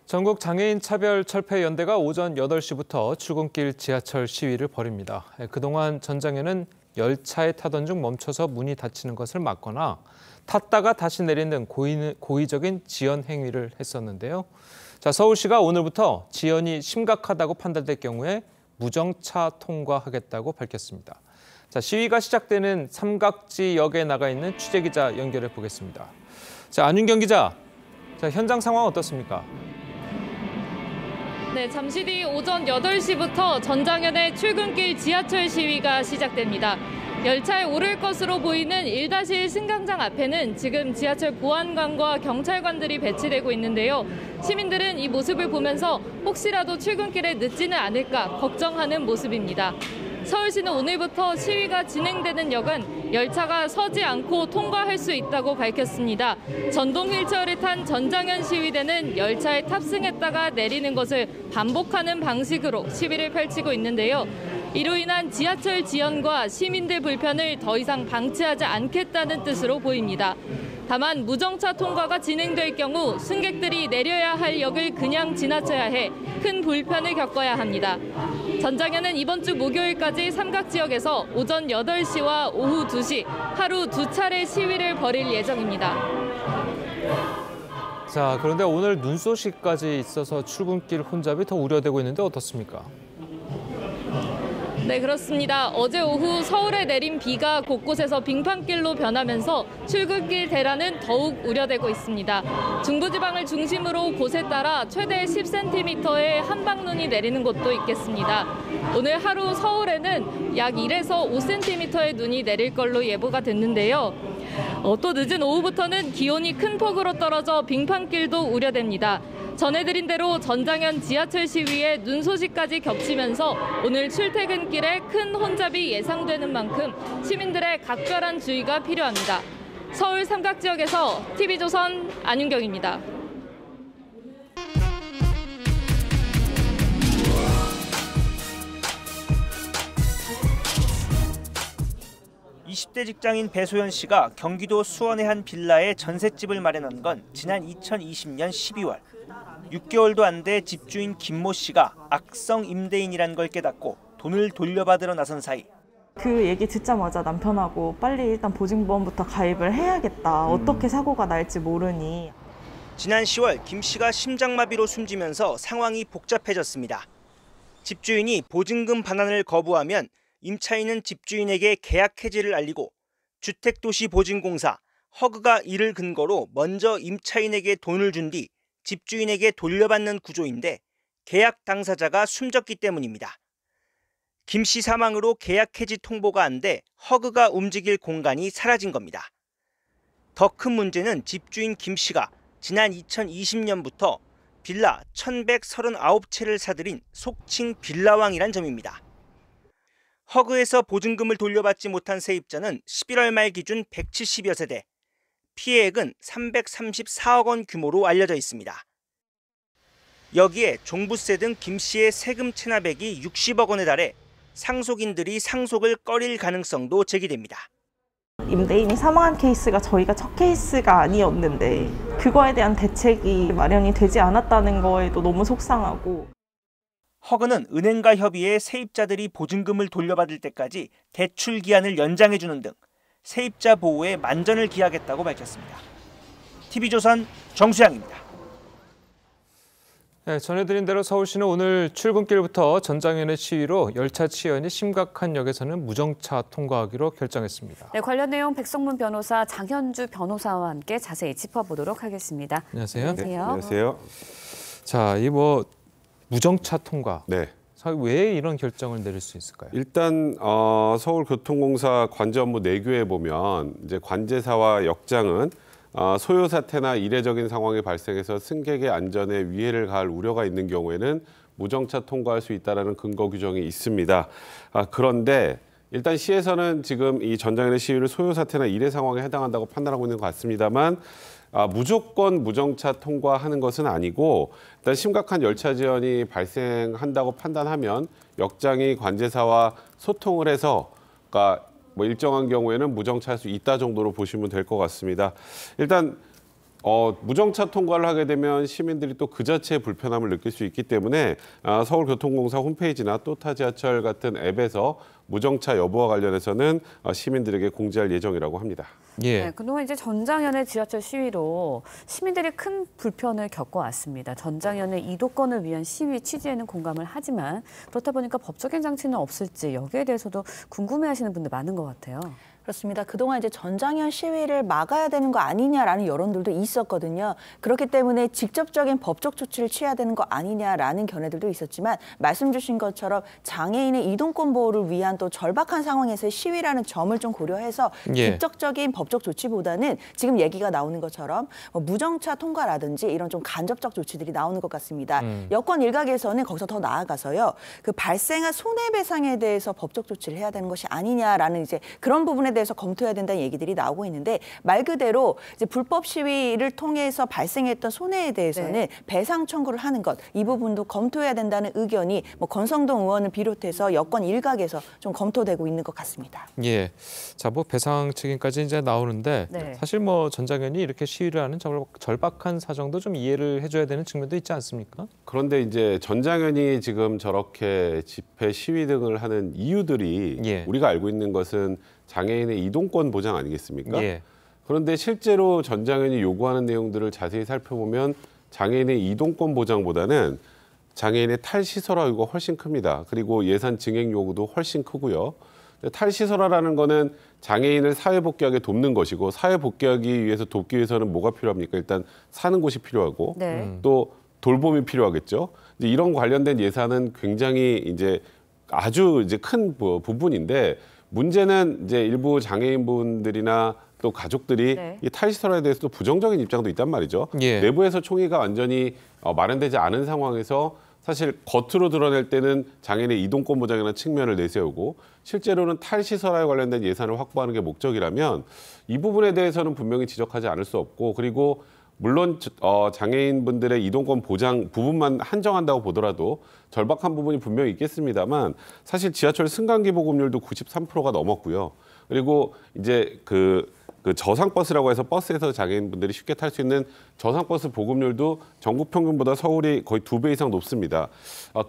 전국 장애인 차별철폐연대가 오전 8시부터 출근길 지하철 시위를 벌입니다. 그동안 전장에는 열차에 타던 중 멈춰서 문이 닫히는 것을 막거나 탔다가 다시 내리는 고의적인 지연 행위를 했었는데요. 자, 서울시가 오늘부터 지연이 심각하다고 판단될 경우에 무정차 통과하겠다고 밝혔습니다. 자, 시위가 시작되는 삼각지역에 나가 있는 취재기자 연결해 보겠습니다. 자, 안윤경 기자, 자, 현장 상황 어떻습니까? 네, 잠시 뒤 오전 8시부터 전장현의 출근길 지하철 시위가 시작됩니다. 열차에 오를 것으로 보이는 1-1 승강장 앞에는 지금 지하철 보안관과 경찰관들이 배치되고 있는데요. 시민들은 이 모습을 보면서 혹시라도 출근길에 늦지는 않을까 걱정하는 모습입니다. 서울시는 오늘부터 시위가 진행되는 역은 열차가 서지 않고 통과할 수 있다고 밝혔습니다. 전동 휠체어를 탄 전장현 시위대는 열차에 탑승했다가 내리는 것을 반복하는 방식으로 시위를 펼치고 있는데요. 이로 인한 지하철 지연과 시민들 불편을 더 이상 방치하지 않겠다는 뜻으로 보입니다. 다만 무정차 통과가 진행될 경우 승객들이 내려야 할 역을 그냥 지나쳐야 해 큰 불편을 겪어야 합니다. 전장현은 이번 주 목요일까지 삼각지역에서 오전 8시와 오후 2시 하루 2차례 시위를 벌일 예정입니다. 자, 그런데 오늘 눈쏘시까지 있어서 출근길 혼잡이 더 우려되고 있는데 어떻습니까? 네, 그렇습니다. 어제 오후 서울에 내린 비가 곳곳에서 빙판길로 변하면서 출근길 대란은 더욱 우려되고 있습니다. 중부지방을 중심으로 곳에 따라 최대 10cm의 한방눈이 내리는 곳도 있겠습니다. 오늘 하루 서울에는 약 1에서 5cm의 눈이 내릴 걸로 예보가 됐는데요. 또 늦은 오후부터는 기온이 큰 폭으로 떨어져 빙판길도 우려됩니다. 전해드린 대로 전장현 지하철 시위에 눈 소식까지 겹치면서 오늘 출퇴근길에 큰 혼잡이 예상되는 만큼 시민들의 각별한 주의가 필요합니다. 서울 삼각 지역에서 TV조선 안윤경입니다. 20대 직장인 배소연 씨가 경기도 수원의 한 빌라에 전셋집을 마련한 건 지난 2020년 12월. 6개월도 안 돼 집주인 김모 씨가 악성 임대인이란 걸 깨닫고 돈을 돌려받으러 나선 사이 그 얘기 듣자마자 남편하고 빨리 일단 보증보험부터 가입을 해야겠다. 어떻게 사고가 날지 모르니. 지난 10월 김 씨가 심장마비로 숨지면서 상황이 복잡해졌습니다. 집주인이 보증금 반환을 거부하면 임차인은 집주인에게 계약 해지를 알리고 주택도시보증공사 허그가 이를 근거로 먼저 임차인에게 돈을 준 뒤 집주인에게 돌려받는 구조인데 계약 당사자가 숨졌기 때문입니다. 김 씨 사망으로 계약 해지 통보가 안 돼 허그가 움직일 공간이 사라진 겁니다. 더 큰 문제는 집주인 김 씨가 지난 2020년부터 빌라 1139채를 사들인 속칭 빌라왕이란 점입니다. 허그에서 보증금을 돌려받지 못한 세입자는 11월 말 기준 170여 세대, 피해액은 334억 원 규모로 알려져 있습니다. 여기에 종부세 등 김 씨의 세금 체납액이 60억 원에 달해 상속인들이 상속을 꺼릴 가능성도 제기됩니다. 임대인이 사망한 케이스가 저희가 첫 케이스가 아니었는데 그거에 대한 대책이 마련이 되지 않았다는 거에도 너무 속상하고. 허그는 은행과 협의해 세입자들이 보증금을 돌려받을 때까지 대출 기한을 연장해주는 등 세입자 보호에 만전을 기하겠다고 밝혔습니다. TV조선 정수양입니다. 네, 전해드린 대로 서울시는 오늘 출근길부터 전장현의 시위로 열차 치연이 심각한 역에서는 무정차 통과하기로 결정했습니다. 네, 관련 내용 백성문 변호사, 장현주 변호사와 함께 자세히 짚어보도록 하겠습니다. 안녕하세요. 안녕하세요. 네, 안녕하세요. 자, 이 무정차 통과. 네. 왜 이런 결정을 내릴 수 있을까요? 일단 서울교통공사 관제 업무 내규에 보면 이제 관제사와 역장은 소요 사태나 이례적인 상황이 발생해서 승객의 안전에 위해를 가할 우려가 있는 경우에는 무정차 통과할 수 있다라는 근거 규정이 있습니다. 그런데 일단 시에서는 지금 이 전장현의 시위를 소요 사태나 이례 상황에 해당한다고 판단하고 있는 것 같습니다만 무조건 무정차 통과하는 것은 아니고 일단 심각한 열차 지연이 발생한다고 판단하면 역장이 관제사와 소통을 해서 그러니까 일정한 경우에는 무정차할 수 있다 정도로 보시면 될 것 같습니다. 일단 무정차 통과를 하게 되면 시민들이 또 그 자체의 불편함을 느낄 수 있기 때문에 서울교통공사 홈페이지나 또타 지하철 같은 앱에서 무정차 여부와 관련해서는 시민들에게 공지할 예정이라고 합니다. 예. 네, 그동안 이제 전장현의 지하철 시위로 시민들이 큰 불편을 겪어왔습니다. 전장현의 이도권을 위한 시위 취지에는 공감을 하지만 그렇다 보니까 법적인 장치는 없을지 여기에 대해서도 궁금해하시는 분들 많은 것 같아요. 그렇습니다. 그동안 이제 전장현 시위를 막아야 되는 거 아니냐라는 여론들도 있었거든요. 그렇기 때문에 직접적인 법적 조치를 취해야 되는 거 아니냐라는 견해들도 있었지만 말씀 주신 것처럼 장애인의 이동권 보호를 위한 또 절박한 상황에서의 시위라는 점을 좀 고려해서 직접적인 법적 조치보다는 지금 얘기가 나오는 것처럼 무정차 통과라든지 이런 좀 간접적 조치들이 나오는 것 같습니다. 여권 일각에서는 거기서 더 나아가서요. 그 발생한 손해배상에 대해서 법적 조치를 해야 되는 것이 아니냐라는 이제 그런 부분에 대해서 검토해야 된다는 얘기들이 나오고 있는데 말 그대로 이제 불법 시위를 통해서 발생했던 손해에 대해서는 배상 청구를 하는 것 이 부분도 검토해야 된다는 의견이 권성동 의원을 비롯해서 여권 일각에서 좀 검토되고 있는 것 같습니다. 예, 자 배상 책임까지 이제 나오는데 사실 전장현이 이렇게 시위를 하는 절박한 사정도 좀 이해를 해줘야 되는 측면도 있지 않습니까? 그런데 이제 전장현이 지금 저렇게 집회 시위 등을 하는 이유들이 우리가 알고 있는 것은 장애인의 이동권 보장 아니겠습니까? 그런데 실제로 전장현이 요구하는 내용들을 자세히 살펴보면 장애인의 이동권 보장보다는 장애인의 탈시설화 요구가 훨씬 큽니다. 그리고 예산 증액 요구도 훨씬 크고요. 탈시설화라는 거는 장애인을 사회복귀하게 돕는 것이고 사회복귀하기 위해서 돕기 위해서는 뭐가 필요합니까? 일단 사는 곳이 필요하고 또 돌봄이 필요하겠죠. 이런 관련된 예산은 굉장히 아주 큰 부분인데 문제는 이제 일부 장애인분들이나 또 가족들이 네. 이 탈시설화에 대해서도 부정적인 입장도 있단 말이죠. 예. 내부에서 총의가 완전히 마련되지 않은 상황에서 사실 겉으로 드러낼 때는 장애인의 이동권 보장이라는 측면을 내세우고 실제로는 탈시설화에 관련된 예산을 확보하는 게 목적이라면 이 부분에 대해서는 분명히 지적하지 않을 수 없고, 그리고 물론 장애인분들의 이동권 보장 부분만 한정한다고 보더라도 절박한 부분이 분명히 있겠습니다만 사실 지하철 승강기 보급률도 93%가 넘었고요. 그리고 이제 그 저상버스라고 해서 버스에서 장애인분들이 쉽게 탈 수 있는 저상버스 보급률도 전국 평균보다 서울이 거의 2배 이상 높습니다.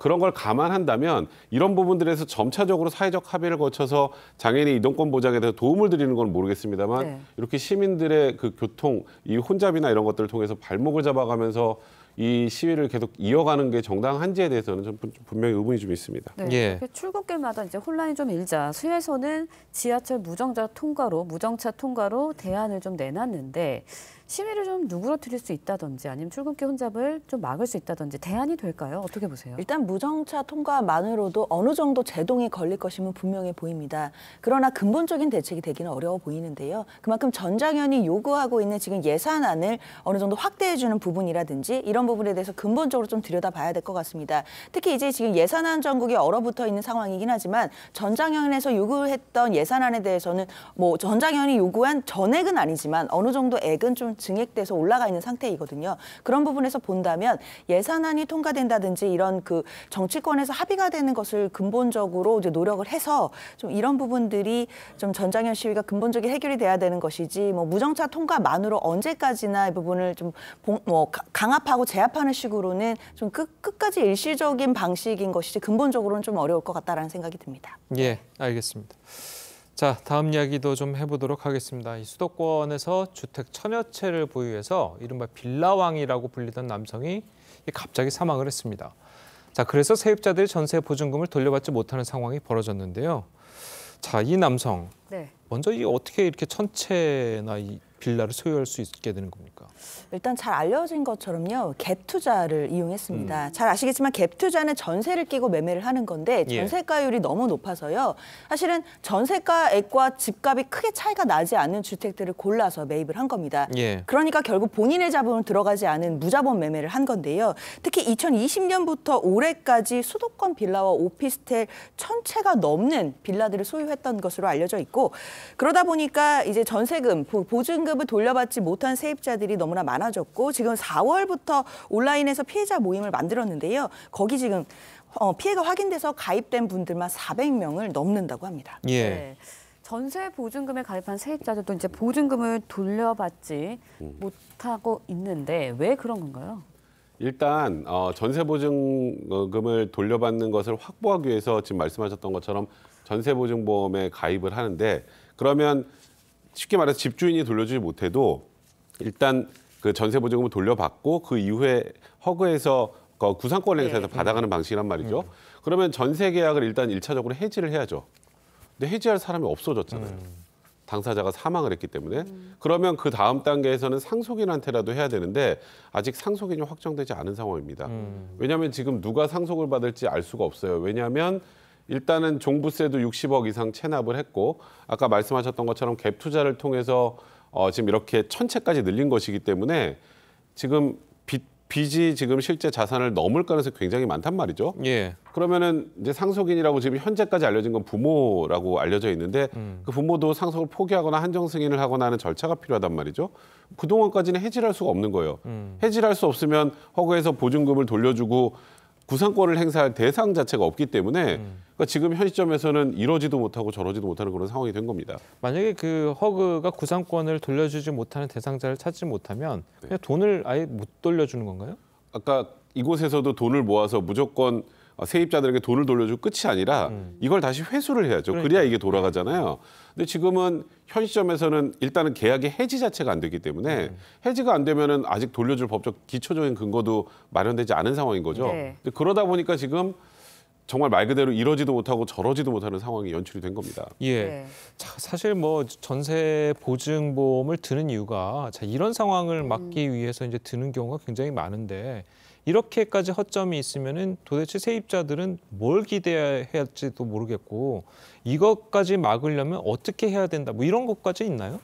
그런 걸 감안한다면 이런 부분들에서 점차적으로 사회적 합의를 거쳐서 장애인의 이동권 보장에 대해서 도움을 드리는 건 모르겠습니다만 네. 이렇게 시민들의 그 교통, 이 혼잡이나 이런 것들을 통해서 발목을 잡아가면서 이 시위를 계속 이어가는 게 정당한지에 대해서는 좀 분명히 의문이 좀 있습니다. 네, 예. 출국길마다 이제 혼란이 좀 일자 수에서는 지하철 무정차 통과로 대안을 좀 내놨는데 시위를 좀 누그러뜨릴 수 있다든지 아니면 출국길 혼잡을 좀 막을 수 있다든지 대안이 될까요? 어떻게 보세요? 일단 무정차 통과만으로도 어느 정도 제동이 걸릴 것임은 분명해 보입니다. 그러나 근본적인 대책이 되기는 어려워 보이는데요. 그만큼 전장현이 요구하고 있는 지금 예산안을 어느 정도 확대해주는 부분이라든지 이런 부분에 대해서 근본적으로 좀 들여다봐야 될 것 같습니다. 특히 이제 지금 예산안 전국이 얼어붙어 있는 상황이긴 하지만 전장현에서 요구했던 예산안에 대해서는 뭐 전장현이 요구한 전액은 아니지만 어느 정도 액은 좀 증액돼서 올라가 있는 상태이거든요. 그런 부분에서 본다면 예산안이 통과된다든지 이런 그 정치권에서 합의가 되는 것을 근본적으로 이제 노력을 해서 좀 이런 부분들이 좀 전장현 시위가 근본적인 해결이 돼야 되는 것이지 뭐 무정차 통과만으로 언제까지나 이 부분을 좀 강압하고 제압하는 식으로는 좀 끝까지 일시적인 방식인 것이지 근본적으로는 좀 어려울 것 같다라는 생각이 듭니다. 예, 알겠습니다. 자, 다음 이야기도 좀 해보도록 하겠습니다. 이 수도권에서 주택 1000여 채를 보유해서 이른바 빌라왕이라고 불리던 남성이 갑자기 사망을 했습니다. 자, 그래서 세입자들이 전세 보증금을 돌려받지 못하는 상황이 벌어졌는데요. 자, 이 남성, 네. 먼저 어떻게 이렇게 1000채나 이 빌라를 소유할 수 있게 되는 겁니까? 일단 잘 알려진 것처럼요. 갭 투자를 이용했습니다. 잘 아시겠지만 갭 투자는 전세를 끼고 매매를 하는 건데 전세가율이 너무 높아서요. 사실은 전세가액과 집값이 크게 차이가 나지 않는 주택들을 골라서 매입을 한 겁니다. 그러니까 결국 본인의 자본은 들어가지 않은 무자본 매매를 한 건데요. 특히 2020년부터 올해까지 수도권 빌라와 오피스텔 1000채가 넘는 빌라들을 소유했던 것으로 알려져 있고 그러다 보니까 이제 전세금, 보증금을 돌려받지 못한 세입자들이 너무나 많아졌고 지금 4월부터 온라인에서 피해자 모임을 만들었는데요. 거기 지금 피해가 확인돼서 가입된 분들만 400명을 넘는다고 합니다. 예. 네. 전세 보증금에 가입한 세입자들도 이제 보증금을 돌려받지 못하고 있는데 왜 그런 건가요? 일단 전세 보증금을 돌려받는 것을 확보하기 위해서 지금 말씀하셨던 것처럼 전세 보증보험에 가입을 하는데 그러면 쉽게 말해서 집주인이 돌려주지 못해도 일단 그 전세 보증금을 돌려받고 그 이후에 허그에서 구상권을 행사해서 받아가는 방식이란 말이죠. 그러면 전세 계약을 일단 1차적으로 해지를 해야죠. 근데 해지할 사람이 없어졌잖아요. 당사자가 사망을 했기 때문에. 그러면 그 다음 단계에서는 상속인한테라도 해야 되는데 아직 상속인이 확정되지 않은 상황입니다. 왜냐하면 지금 누가 상속을 받을지 알 수가 없어요. 왜냐하면 일단은 종부세도 60억 이상 체납을 했고 아까 말씀하셨던 것처럼 갭 투자를 통해서 지금 이렇게 1000채까지 늘린 것이기 때문에 지금 빚이 지금 실제 자산을 넘을 가능성이 굉장히 많단 말이죠. 그러면은 이제 상속인이라고 지금 현재까지 알려진 건 부모라고 알려져 있는데 그 부모도 상속을 포기하거나 한정 승인을 하거나 하는 절차가 필요하단 말이죠. 그동안까지는 해지를 할 수가 없는 거예요. 해지를 할 수 없으면 허그에서 보증금을 돌려주고 구상권을 행사할 대상 자체가 없기 때문에 그러니까 지금 현 시점에서는 이러지도 못하고 저러지도 못하는 그런 상황이 된 겁니다. 만약에 그 허그가 구상권을 돌려주지 못하는 대상자를 찾지 못하면 그냥 돈을 아예 못 돌려주는 건가요? 아까 이곳에서도 돈을 모아서 무조건 세입자들에게 돈을 돌려주고 끝이 아니라 이걸 다시 회수를 해야죠. 그래야 이게 돌아가잖아요. 근데 지금은 현 시점에서는 일단은 계약의 해지 자체가 안 되기 때문에 해지가 안 되면은 아직 돌려줄 법적 기초적인 근거도 마련되지 않은 상황인 거죠. 근데 그러다 보니까 지금 정말 말 그대로 이러지도 못하고 저러지도 못하는 상황이 연출이 된 겁니다. 자, 사실 뭐 전세 보증보험을 드는 이유가 이런 상황을 막기 위해서 이제 드는 경우가 굉장히 많은데 이렇게까지 허점이 있으면은 도대체 세입자들은 뭘 기대해야 할지도 모르겠고 이것까지 막으려면 어떻게 해야 된다 뭐 이런 것까지 있나요?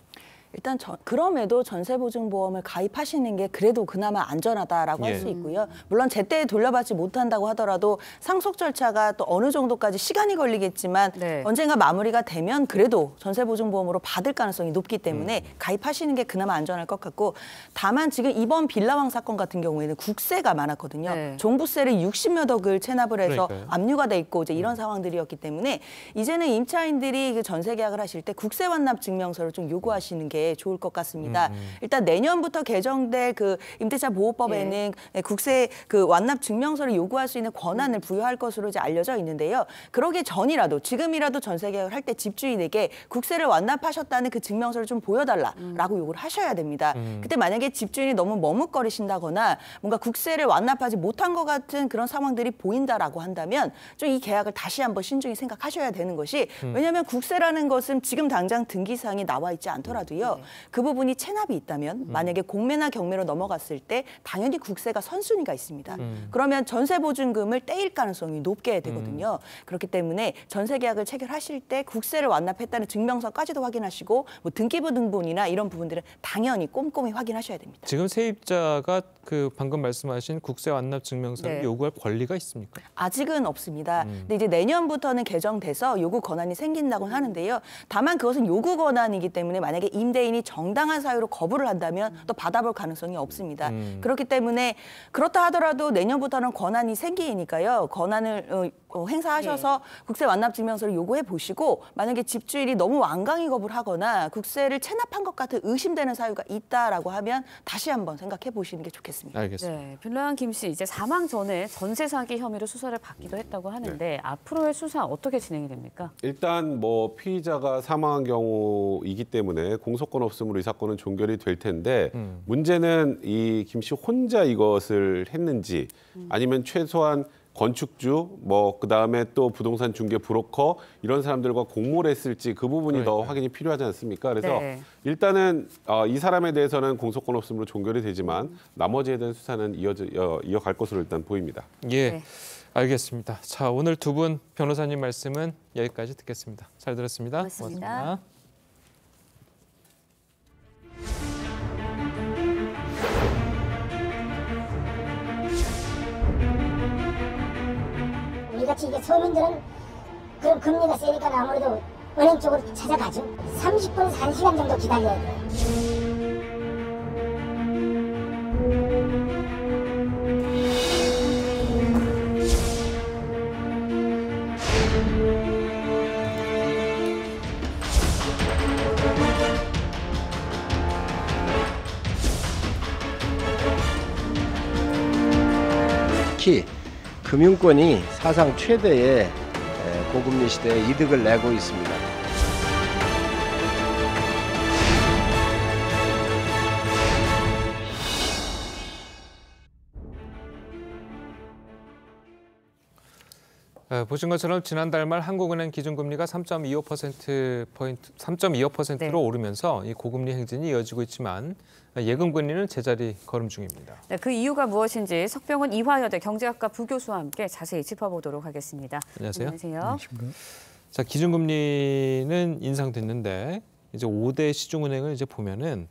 일단 그럼에도 전세보증보험을 가입하시는 게 그래도 그나마 안전하다라고 할 수 있고요. 물론 제때 돌려받지 못한다고 하더라도 상속 절차가 또 어느 정도까지 시간이 걸리겠지만 언젠가 마무리가 되면 그래도 전세보증보험으로 받을 가능성이 높기 때문에 가입하시는 게 그나마 안전할 것 같고, 다만 지금 이번 빌라왕 사건 같은 경우에는 국세가 많았거든요. 종부세를 60몇 억을 체납을 해서 압류가 돼 있고 이제 이런 상황들이었기 때문에 이제는 임차인들이 그 전세 계약을 하실 때 국세 완납 증명서를 좀 요구하시는 게 좋을 것 같습니다. 일단 내년부터 개정될 그 임대차 보호법에는 국세 그 완납 증명서를 요구할 수 있는 권한을 부여할 것으로 이제 알려져 있는데요. 그러기 전이라도 지금이라도 전세 계약을 할 때 집주인에게 국세를 완납하셨다는 그 증명서를 좀 보여달라라고 요구를 하셔야 됩니다. 그때 만약에 집주인이 너무 머뭇거리신다거나 뭔가 국세를 완납하지 못한 것 같은 그런 상황들이 보인다라고 한다면 좀 이 계약을 다시 한번 신중히 생각하셔야 되는 것이, 왜냐하면 국세라는 것은 지금 당장 등기사항이 나와 있지 않더라도요. 그 부분이 체납이 있다면 만약에 공매나 경매로 넘어갔을 때 당연히 국세가 선순위가 있습니다. 그러면 전세보증금을 떼일 가능성이 높게 되거든요. 그렇기 때문에 전세 계약을 체결하실 때 국세를 완납했다는 증명서까지도 확인하시고 뭐 등기부 등본이나 이런 부분들은 당연히 꼼꼼히 확인하셔야 됩니다. 지금 세입자가 그 방금 말씀하신 국세 완납 증명서를 요구할 권리가 있습니까? 아직은 없습니다. 근데 이제 내년부터는 개정돼서 요구 권한이 생긴다고 하는데요. 다만 그것은 요구 권한이기 때문에 만약에 임대인이 정당한 사유로 거부를 한다면 또 받아볼 가능성이 없습니다. 그렇기 때문에 그렇다 하더라도 내년부터는 권한이 생기니까요. 권한을 행사하셔서 국세 완납 증명서를 요구해 보시고, 만약에 집주인이 너무 완강히 거부를 하거나 국세를 체납한 것 같은 의심되는 사유가 있다라고 하면 다시 한번 생각해 보시는 게 좋겠습니다. 알겠습니다. 네, 빌라왕 김 씨 이제 사망 전에 전세 사기 혐의로 수사를 받기도 했다고 하는데 앞으로의 수사 어떻게 진행이 됩니까? 일단 뭐 피의자가 사망한 경우이기 때문에 공소권 없음으로 이 사건은 종결이 될 텐데 문제는 이 김 씨 혼자 이것을 했는지 아니면 최소한 건축주, 뭐 그다음에 또 부동산 중개 브로커 이런 사람들과 공모를 했을지 그 부분이 더 확인이 필요하지 않습니까? 그래서 일단은 이 사람에 대해서는 공소권 없음으로 종결이 되지만 나머지에 대한 수사는 이어갈 것으로 일단 보입니다. 예, 알겠습니다. 자, 오늘 두 분 변호사님 말씀은 여기까지 듣겠습니다. 잘 들었습니다. 고맙습니다. 우리같이 이게 서민들은 그런 금리가 세니까 아무래도 은행 쪽으로 찾아가죠. 30분에서 1시간 정도 기다려야 돼요. 특히 금융권이 사상 최대의 고금리 시대에 이득을 내고 있습니다. 보신 것처럼 지난달 말 한국은행 기준금리가 3.25%로 오르면서 이 고금리 행진이 이어지고 있지만 예금 금리는 제자리 걸음 중입니다. 네, 그 이유가 무엇인지 석병훈 이화여대 경제학과 부교수와 함께 자세히 짚어보도록 하겠습니다. 안녕하세요. 안녕하세요. 자, 기준금리는 인상됐는데 이제 5대 시중은행을 이제 보면은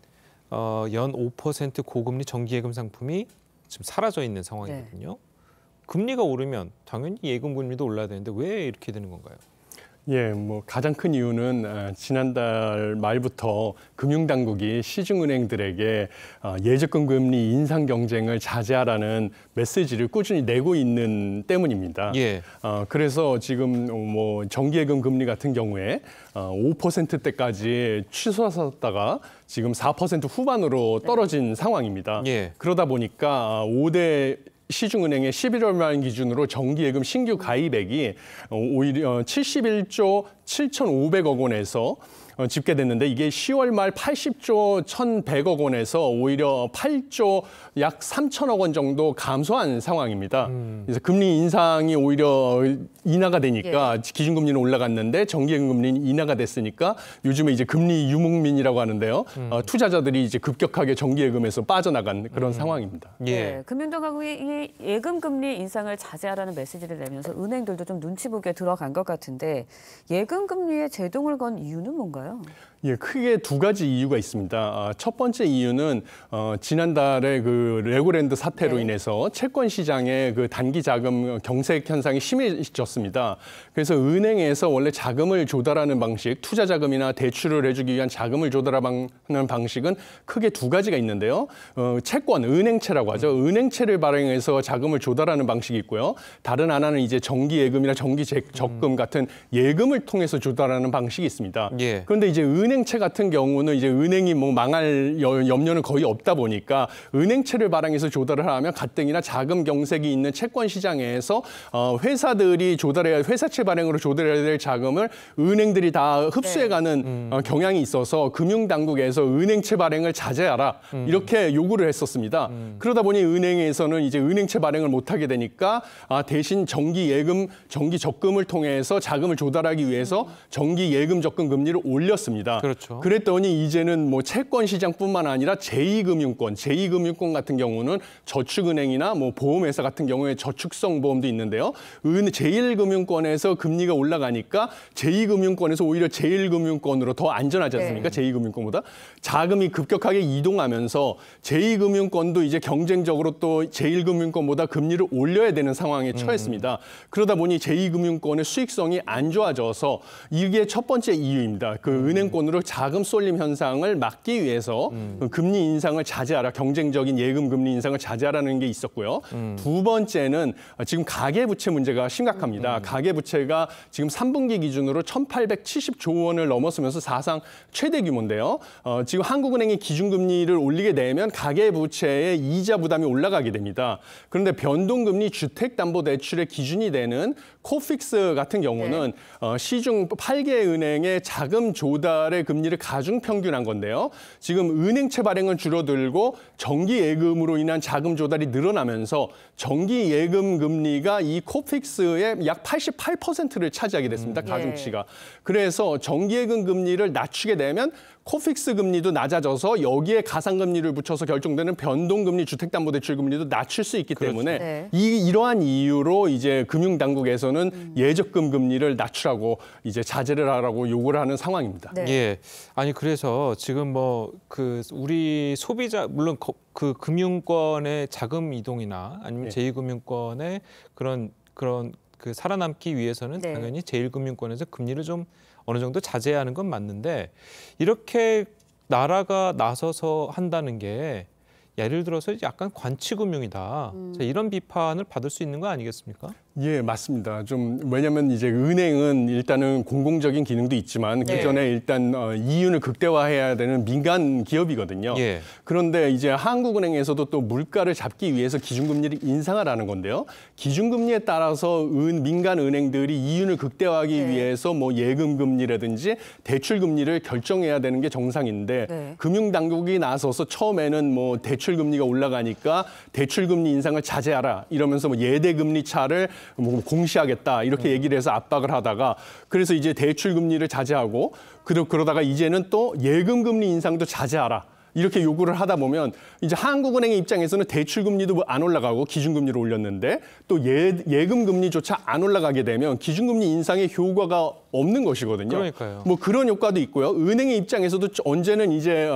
연 5% 고금리 정기예금 상품이 지금 사라져 있는 상황이거든요. 금리가 오르면 당연히 예금 금리도 올라야 되는데 왜 이렇게 되는 건가요? 예, 뭐 가장 큰 이유는 지난달 말부터 금융당국이 시중은행들에게 예적금 금리 인상 경쟁을 자제하라는 메시지를 꾸준히 내고 있는 때문입니다. 그래서 지금 뭐 정기예금 금리 같은 경우에 5%대까지 치솟았다가 지금 4% 후반으로 떨어진 상황입니다. 그러다 보니까 5대 시중은행의 11월 말 기준으로 정기예금 신규 가입액이 오히려 71조 7,500억 원에서 집계됐는데 이게 10월 말 80조 1,100억 원에서 오히려 8조 약 3천억 원 정도 감소한 상황입니다. 그래서 금리 인상이 오히려 인하가 되니까 기준금리는 올라갔는데 정기예금 금리는 인하가 됐으니까 요즘에 이제 금리 유목민이라고 하는데요. 투자자들이 이제 급격하게 정기예금에서 빠져나간 그런 상황입니다. 네, 금융당국이 예금 금리 인상을 자제하라는 메시지를 내면서 은행들도 좀 눈치 보게 들어간 것 같은데 예금 금리에 제동을 건 이유는 뭔가요? 예, 크게 두 가지 이유가 있습니다. 첫 번째 이유는 지난달에 그 레고랜드 사태로 인해서 채권 시장의 그 단기 자금 경색 현상이 심해졌습니다. 그래서 은행에서 원래 자금을 조달하는 방식, 투자 자금이나 대출을 해주기 위한 자금을 조달하는 방식은 크게 두 가지가 있는데요. 채권, 은행채라고 하죠. 은행채를 발행해서 자금을 조달하는 방식이 있고요. 다른 하나는 이제 정기 예금이나 정기 적금 같은 예금을 통해서 조달하는 방식이 있습니다. 예. 그런데 이제 은행채 같은 경우는 이제 은행이 뭐 망할 염려는 거의 없다 보니까 은행채를 발행해서 조달을 하면 가뜩이나 자금 경색이 있는 채권 시장에서 회사들이 회사채 발행으로 조달해야 될 자금을 은행들이 다 흡수해가는 경향이 있어서 금융당국에서 은행채 발행을 자제하라 이렇게 요구를 했었습니다. 그러다 보니 은행에서는 이제 은행채 발행을 못하게 되니까 대신 정기 예금, 정기 적금을 통해서 자금을 조달하기 위해서 정기 예금 적금 금리를 올렸습니다. 그렇죠. 그랬더니 이제는 뭐 채권 시장뿐만 아니라 제2금융권 같은 경우는 저축은행이나 뭐 보험회사 같은 경우에 저축성 보험도 있는데요. 제1금융권에서 금리가 올라가니까 제2금융권에서 오히려 제1금융권으로 더 안전하지 않습니까? 제2금융권보다 자금이 급격하게 이동하면서 제2금융권도 이제 경쟁적으로 또 제1금융권보다 금리를 올려야 되는 상황에 처했습니다. 그러다 보니 제2금융권의 수익성이 안 좋아져서 이게 첫 번째 이유입니다. 그 은행권으로 자금 쏠림 현상을 막기 위해서 금리 인상을 자제하라, 경쟁적인 예금 금리 인상을 자제하라는 게 있었고요. 두 번째는 지금 가계부채 문제가 심각합니다. 가계부채가 지금 3분기 기준으로 1,870조 원을 넘어서면서 사상 최대 규모인데요. 지금 한국은행이 기준금리를 올리게 되면 가계부채의 이자 부담이 올라가게 됩니다. 그런데 변동금리 주택담보대출의 기준이 되는 코픽스 같은 경우는 시중 8개 은행의 자금 조달의 금리를 가중평균한 건데요. 지금 은행채 발행은 줄어들고 정기 예금으로 인한 자금 조달이 늘어나면서 정기 예금 금리가 이 코픽스의 약 88%를 차지하게 됐습니다. 가중치가. 그래서 정기 예금 금리를 낮추게 되면 코픽스 금리도 낮아져서 여기에 가상금리를 붙여서 결정되는 변동금리, 주택담보대출 금리도 낮출 수 있기 때문에 이러한 이유로 이제 금융당국에서는 예적금 금리를 낮추라고 이제 자제를 하라고 요구를 하는 상황입니다. 예, 아니 그래서 지금 뭐 그 우리 소비자 물론 그 금융권의 자금 이동이나 아니면 제2금융권의 그런 그 살아남기 위해서는 당연히 제1금융권에서 금리를 좀 어느 정도 자제하는 건 맞는데 이렇게 나라가 나서서 한다는 게 예를 들어서 약간 관치금융이다. 자, 이런 비판을 받을 수 있는 거 아니겠습니까? 예, 맞습니다. 좀 왜냐하면 이제 은행은 일단은 공공적인 기능도 있지만 그 전에 일단 이윤을 극대화해야 되는 민간 기업이거든요. 그런데 이제 한국은행에서도 또 물가를 잡기 위해서 기준금리를 인상하라는 건데요. 기준금리에 따라서 민간 은행들이 이윤을 극대화하기 위해서 뭐 예금금리라든지 대출금리를 결정해야 되는 게 정상인데 금융당국이 나서서 처음에는 뭐 대출금리가 올라가니까 대출금리 인상을 자제하라 이러면서 뭐 예대금리 차를 뭐 공시하겠다 이렇게 얘기를 해서 압박을 하다가 그래서 이제 대출 금리를 자제하고 그러다가 이제는 또 예금 금리 인상도 자제하라. 이렇게 요구를 하다 보면 이제 한국은행의 입장에서는 대출금리도 안 올라가고 기준금리를 올렸는데 또 예금 금리조차 안 올라가게 되면 기준금리 인상의 효과가 없는 것이거든요. 그러니까요. 뭐 그런 효과도 있고요. 은행의 입장에서도 언제는 이제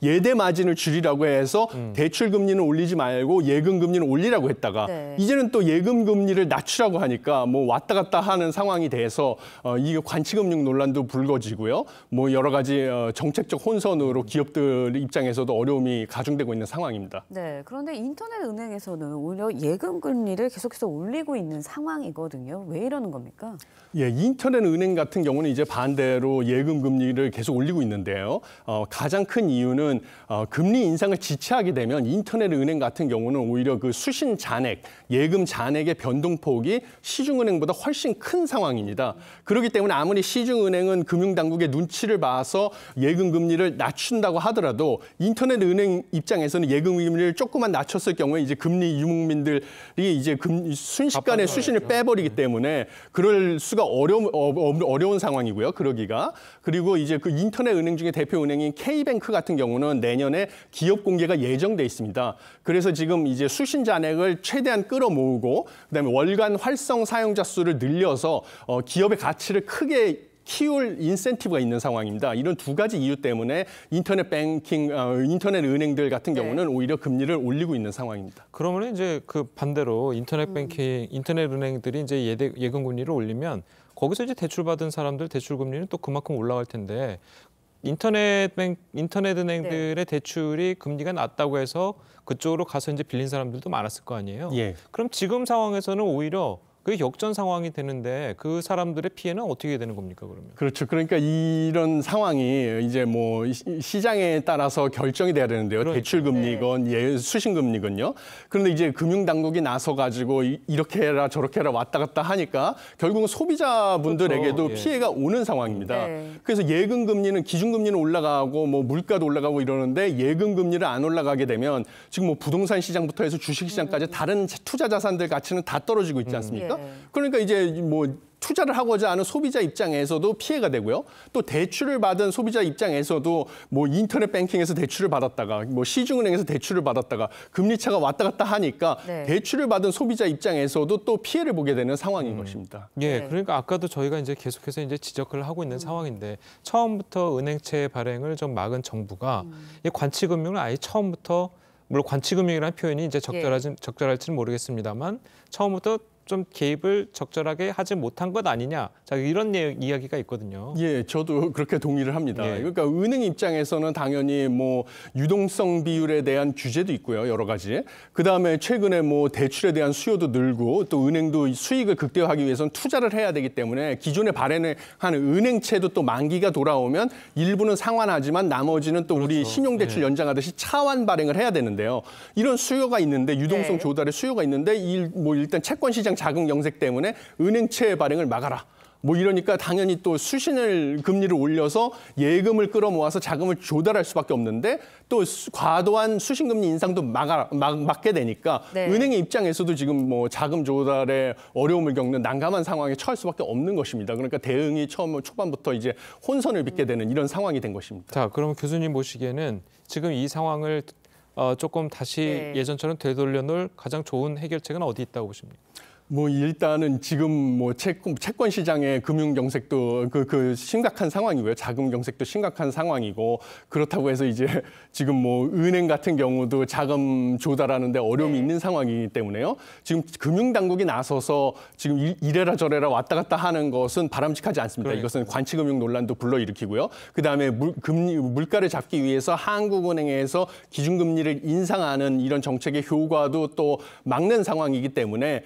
예대 마진을 줄이라고 해서 대출 금리는 올리지 말고 예금 금리는 올리라고 했다가 이제는 또 예금 금리를 낮추라고 하니까 뭐 왔다 갔다 하는 상황이 돼서 이게 관치금융 논란도 불거지고요. 뭐 여러 가지 정책적 혼선으로 기업들 입장에서도 어려움이 가중되고 있는 상황입니다. 네, 그런데 인터넷 은행에서는 오히려 예금 금리를 계속해서 올리고 있는 상황이거든요. 왜 이러는 겁니까? 예, 인터넷 은행 같은 경우는 이제 반대로 예금 금리를 계속 올리고 있는데요. 가장 큰 이유는 금리 인상을 지체하게 되면 인터넷 은행 같은 경우는 오히려 그 수신 잔액, 예금 잔액의 변동폭이 시중은행보다 훨씬 큰 상황입니다. 그렇기 때문에 아무리 시중은행은 금융당국의 눈치를 봐서 예금 금리를 낮춘다고 하더라도 인터넷 은행 입장에서는 예금 금리를 조금만 낮췄을 경우에 이제 금리 유목민들이 이제 순식간에 수신을 빼버리기 때문에 그럴 수가 어려운 상황이고요. 그러기가. 그리고 이제 그 인터넷 은행 중에 대표 은행인 K뱅크 같은 경우는 내년에 기업 공개가 예정돼 있습니다. 그래서 지금 이제 수신 잔액을 최대한 끌어모으고 그다음에 월간 활성 사용자 수를 늘려서 기업의 가치를 크게 키울 인센티브가 있는 상황입니다. 이런 두 가지 이유 때문에 인터넷 뱅킹, 인터넷 은행들 같은 경우는 오히려 금리를 올리고 있는 상황입니다. 그러면 이제 그 반대로 인터넷 뱅킹, 인터넷 은행들이 이제 예금 금리를 올리면 거기서 이제 대출 받은 사람들 대출 금리는 또 그만큼 올라갈 텐데 인터넷 은행들의 대출이 금리가 낮다고 해서 그쪽으로 가서 이제 빌린 사람들도 많았을 거 아니에요. 예. 그럼 지금 상황에서는 오히려 그게 역전 상황이 되는데 그 사람들의 피해는 어떻게 되는 겁니까, 그러면? 그렇죠. 그러니까 이런 상황이 이제 뭐 시장에 따라서 결정이 돼야 되는데요. 그러니까. 대출 금리건 수신 금리건요. 그런데 이제 금융 당국이 나서 가지고 이렇게 해라 저렇게 해라 왔다 갔다 하니까 결국은 소비자분들에게도 그렇죠. 예. 피해가 오는 상황입니다. 그래서 예금 금리는 기준 금리는 올라가고 뭐 물가도 올라가고 이러는데 예금 금리를 안 올라가게 되면 지금 뭐 부동산 시장부터 해서 주식 시장까지 다른 투자 자산들 가치는 다 떨어지고 있지 않습니까? 그러니까 이제 뭐 투자를 하고자 하는 소비자 입장에서도 피해가 되고요. 또 대출을 받은 소비자 입장에서도 뭐 인터넷 뱅킹에서 대출을 받았다가 뭐 시중은행에서 대출을 받았다가 금리 차가 왔다 갔다 하니까 대출을 받은 소비자 입장에서도 또 피해를 보게 되는 상황인 것입니다. 예, 그러니까 아까도 저희가 이제 계속해서 이제 지적을 하고 있는 상황인데 처음부터 은행채 발행을 좀 막은 정부가 이 관치금융을 아예 처음부터 물론 관치금융이라는 표현이 이제 적절할지는 모르겠습니다만 처음부터 좀 개입을 적절하게 하지 못한 것 아니냐. 자, 이런 이야기가 있거든요. 예, 저도 그렇게 동의를 합니다. 그러니까 은행 입장에서는 당연히 뭐 유동성 비율에 대한 규제도 있고요, 여러 가지. 그다음에 최근에 뭐 대출에 대한 수요도 늘고 또 은행도 수익을 극대화하기 위해서는 투자를 해야 되기 때문에 기존에 발행을 하는 은행채도 또 만기가 돌아오면 일부는 상환하지만 나머지는 또 우리 신용대출 연장하듯이 차환 발행을 해야 되는데요. 이런 수요가 있는데 유동성 조달의 수요가 있는데 뭐 일단 채권 시장 자금 경색 때문에 은행채 발행을 막아라. 뭐 이러니까 당연히 또 수신을 금리를 올려서 예금을 끌어모아서 자금을 조달할 수밖에 없는데 또 과도한 수신금리 인상도 막게 되니까 은행의 입장에서도 지금 뭐 자금 조달에 어려움을 겪는 난감한 상황에 처할 수밖에 없는 것입니다. 그러니까 대응이 초반부터 이제 혼선을 빚게 되는 이런 상황이 된 것입니다. 자, 그러면 교수님 보시기에는 지금 이 상황을 조금 다시 예전처럼 되돌려 놓을 가장 좋은 해결책은 어디 있다고 보십니까? 뭐 일단은 지금 뭐 채권 시장의 금융 경색도 그 심각한 상황이고요. 자금 경색도 심각한 상황이고 그렇다고 해서 이제 지금 뭐 은행 같은 경우도 자금 조달하는데 어려움이 있는 상황이기 때문에요. 지금 금융 당국이 나서서 지금 이래라 저래라 왔다 갔다 하는 것은 바람직하지 않습니다. 이것은 관치금융 논란도 불러일으키고요. 그다음에 물가를 잡기 위해서 한국은행에서 기준금리를 인상하는 이런 정책의 효과도 또 막는 상황이기 때문에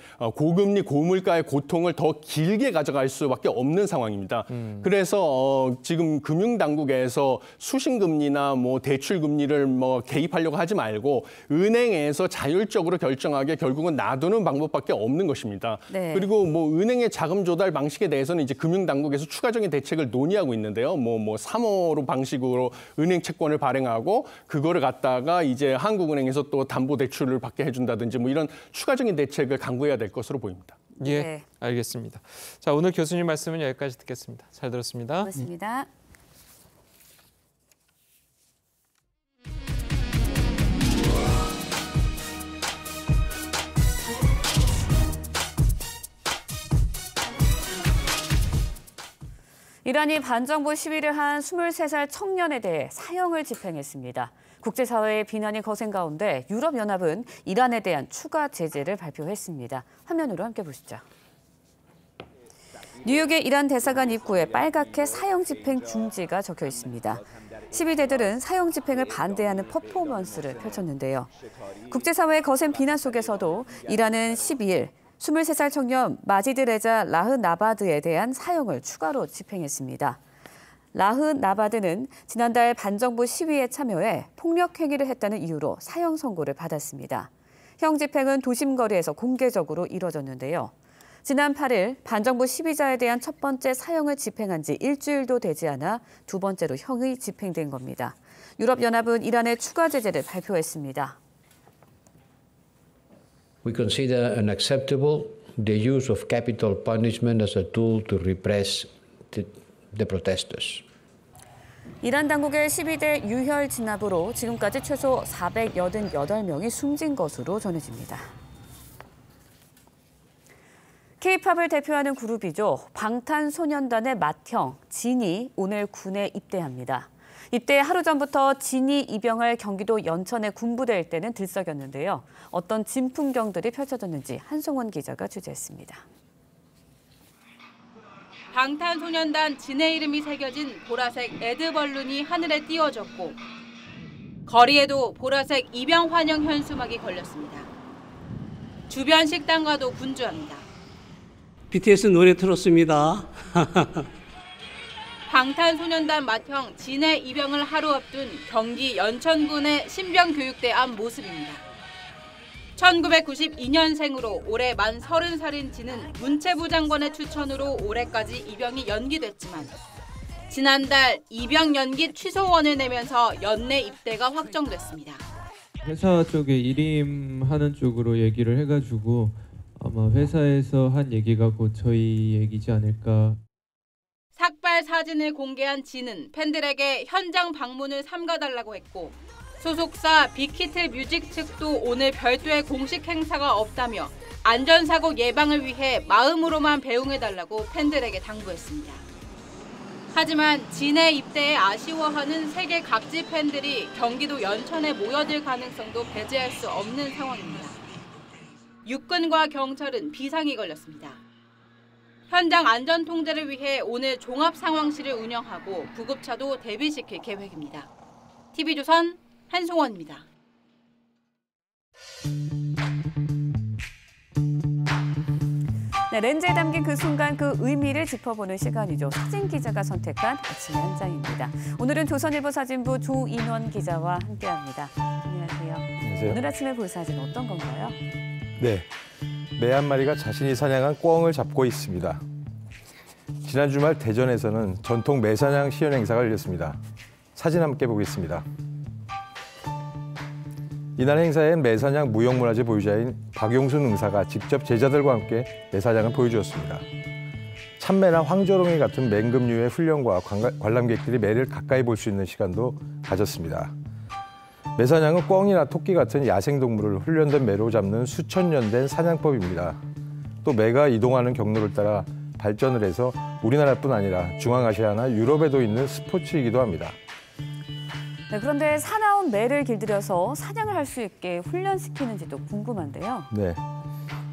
고금리, 고물가의 고통을 더 길게 가져갈 수밖에 없는 상황입니다. 그래서 지금 금융당국에서 수신금리나 뭐 대출금리를 뭐 개입하려고 하지 말고 은행에서 자율적으로 결정하게 결국은 놔두는 방법밖에 없는 것입니다. 그리고 뭐 은행의 자금 조달 방식에 대해서는 이제 금융당국에서 추가적인 대책을 논의하고 있는데요. 뭐 3호 방식으로 은행 채권을 발행하고 그거를 갖다가 이제 한국은행에서 또 담보대출을 받게 해준다든지 뭐 이런 추가적인 대책을 강구해야 될 것으로 보입니다. 예, 알겠습니다. 자, 오늘 교수님 말씀은 여기까지 듣겠습니다. 잘 들었습니다. 고맙습니다. 이란이 반정부 시위를 한 23살 청년에 대해 사형을 집행했습니다. 국제사회의 비난이 거센 가운데 유럽연합은 이란에 대한 추가 제재를 발표했습니다. 화면으로 함께 보시죠. 뉴욕의 이란 대사관 입구에 빨갛게 사형 집행 중지가 적혀 있습니다. 시위대들은 사형 집행을 반대하는 퍼포먼스를 펼쳤는데요. 국제사회의 거센 비난 속에서도 이란은 12일 23살 청년 마지드 레자 라흐나바드에 대한 사형을 추가로 집행했습니다. 라흐나바드는 지난달 반정부 시위에 참여해 폭력 행위를 했다는 이유로 사형 선고를 받았습니다. 형 집행은 도심 거리에서 공개적으로 이뤄졌는데요. 지난 8일 반정부 시위자에 대한 첫 번째 사형을 집행한 지 일주일도 되지 않아 두 번째로 형이 집행된 겁니다. 유럽연합은 이란의 추가 제재를 발표했습니다. We consider unacceptable the use of capital punishment as a tool to repress the protesters. 이란 당국의 시위대 유혈 진압으로 지금까지 최소 488명이 숨진 것으로 전해집니다. K-팝을 대표하는 그룹이죠. 방탄소년단의 맏형 진이 오늘 군에 입대합니다. 입대 하루 전부터 진이 입영할 경기도 연천의 군부대 일대는 들썩였는데요. 어떤 진풍경들이 펼쳐졌는지 한송원 기자가 취재했습니다. 방탄소년단 진의 이름이 새겨진 보라색 레드벌룬이 하늘에 띄워졌고 거리에도 보라색 입영 환영 현수막이 걸렸습니다. 주변 식당과도 분주합니다. BTS 노래 틀었습니다. 방탄소년단 맏형 진의 입영을 하루 앞둔 경기 연천군의 신병교육대 앞 모습입니다. 1992년생으로 올해 만 30살인 진은 문체부 장관의 추천으로 올해까지 입영이 연기됐지만 지난달 입영 연기 취소원을 내면서 연내 입대가 확정됐습니다. 회사 쪽에 일임하는 쪽으로 얘기를 해가지고 아마 회사에서 한 얘기가 곧 저희 얘기지 않을까. 삭발 사진을 공개한 진은 팬들에게 현장 방문을 삼가달라고 했고 소속사 빅히트 뮤직 측도 오늘 별도의 공식 행사가 없다며 안전사고 예방을 위해 마음으로만 배웅해달라고 팬들에게 당부했습니다. 하지만 진의 입대에 아쉬워하는 세계 각지 팬들이 경기도 연천에 모여들 가능성도 배제할 수 없는 상황입니다. 육군과 경찰은 비상이 걸렸습니다. 현장 안전 통제를 위해 오늘 종합상황실을 운영하고 구급차도 대비시킬 계획입니다. TV조선 한송원입니다. 네, 렌즈에 담긴 그 순간 그 의미를 짚어보는 시간이죠. 사진 기자가 선택한 아침의 한 장입니다. 오늘은 조선일보 사진부 조인원 기자와 함께합니다. 안녕하세요. 안녕하세요. 오늘 아침에 볼 사진 어떤 건가요? 네, 매 한 마리가 자신이 사냥한 꿩을 잡고 있습니다. 지난 주말 대전에서는 전통 매사냥 시연 행사가 열렸습니다. 사진 함께 보겠습니다. 이날 행사엔 매사냥 무형문화재 보유자인 박용순 응사가 직접 제자들과 함께 매사냥을 보여주었습니다. 참매나 황조롱이 같은 맹금류의 훈련과 관람객들이 매를 가까이 볼 수 있는 시간도 가졌습니다. 매사냥은 꿩이나 토끼 같은 야생동물을 훈련된 매로 잡는 수천 년 된 사냥법입니다. 또 매가 이동하는 경로를 따라 발전을 해서 우리나라뿐 아니라 중앙아시아나 유럽에도 있는 스포츠이기도 합니다. 네, 그런데 사나운 매를 길들여서 사냥을 할 수 있게 훈련시키는지도 궁금한데요. 네,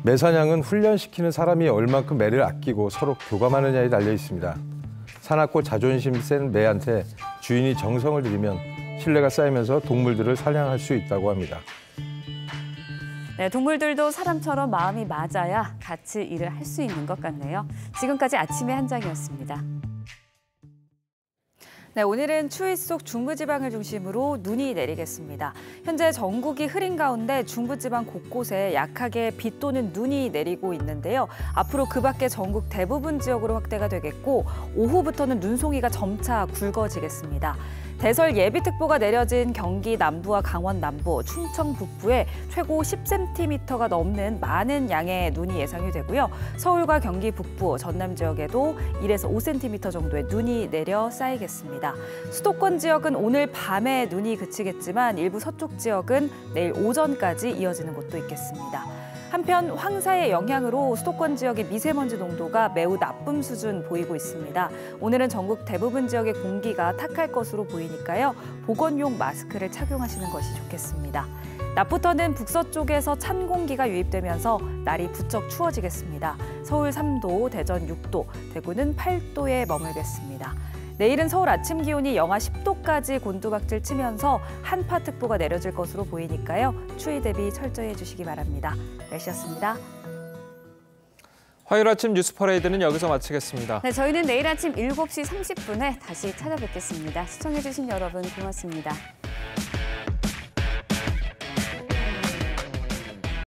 매사냥은 훈련시키는 사람이 얼만큼 매를 아끼고 서로 교감하느냐에 달려 있습니다. 사납고 자존심 센 매한테 주인이 정성을 들이면 신뢰가 쌓이면서 동물들을 사냥할 수 있다고 합니다. 네, 동물들도 사람처럼 마음이 맞아야 같이 일을 할 수 있는 것 같네요. 지금까지 아침의 한 장이었습니다. 네, 오늘은 추위 속 중부지방을 중심으로 눈이 내리겠습니다. 현재 전국이 흐린 가운데 중부지방 곳곳에 약하게 비 또는 눈이 내리고 있는데요. 앞으로 그 밖에 전국 대부분 지역으로 확대가 되겠고 오후부터는 눈송이가 점차 굵어지겠습니다. 대설 예비특보가 내려진 경기 남부와 강원 남부, 충청 북부에 최고 10cm가 넘는 많은 양의 눈이 예상이 되고요. 서울과 경기 북부, 전남 지역에도 1에서 5cm 정도의 눈이 내려 쌓이겠습니다. 수도권 지역은 오늘 밤에 눈이 그치겠지만 일부 서쪽 지역은 내일 오전까지 이어지는 곳도 있겠습니다. 한편 황사의 영향으로 수도권 지역의 미세먼지 농도가 매우 나쁨 수준 보이고 있습니다. 오늘은 전국 대부분 지역의 공기가 탁할 것으로 보이니까요. 보건용 마스크를 착용하시는 것이 좋겠습니다. 낮부터는 북서쪽에서 찬 공기가 유입되면서 날이 부쩍 추워지겠습니다. 서울 3도, 대전 6도, 대구는 8도에 머물겠습니다. 내일은 서울 아침 기온이 영하 10도까지 곤두박질 치면서 한파특보가 내려질 것으로 보이니까요. 추위 대비 철저히 해주시기 바랍니다. 날씨였습니다. 화요일 아침 뉴스 퍼레이드는 여기서 마치겠습니다. 네, 저희는 내일 아침 7시 30분에 다시 찾아뵙겠습니다. 시청해주신 여러분 고맙습니다.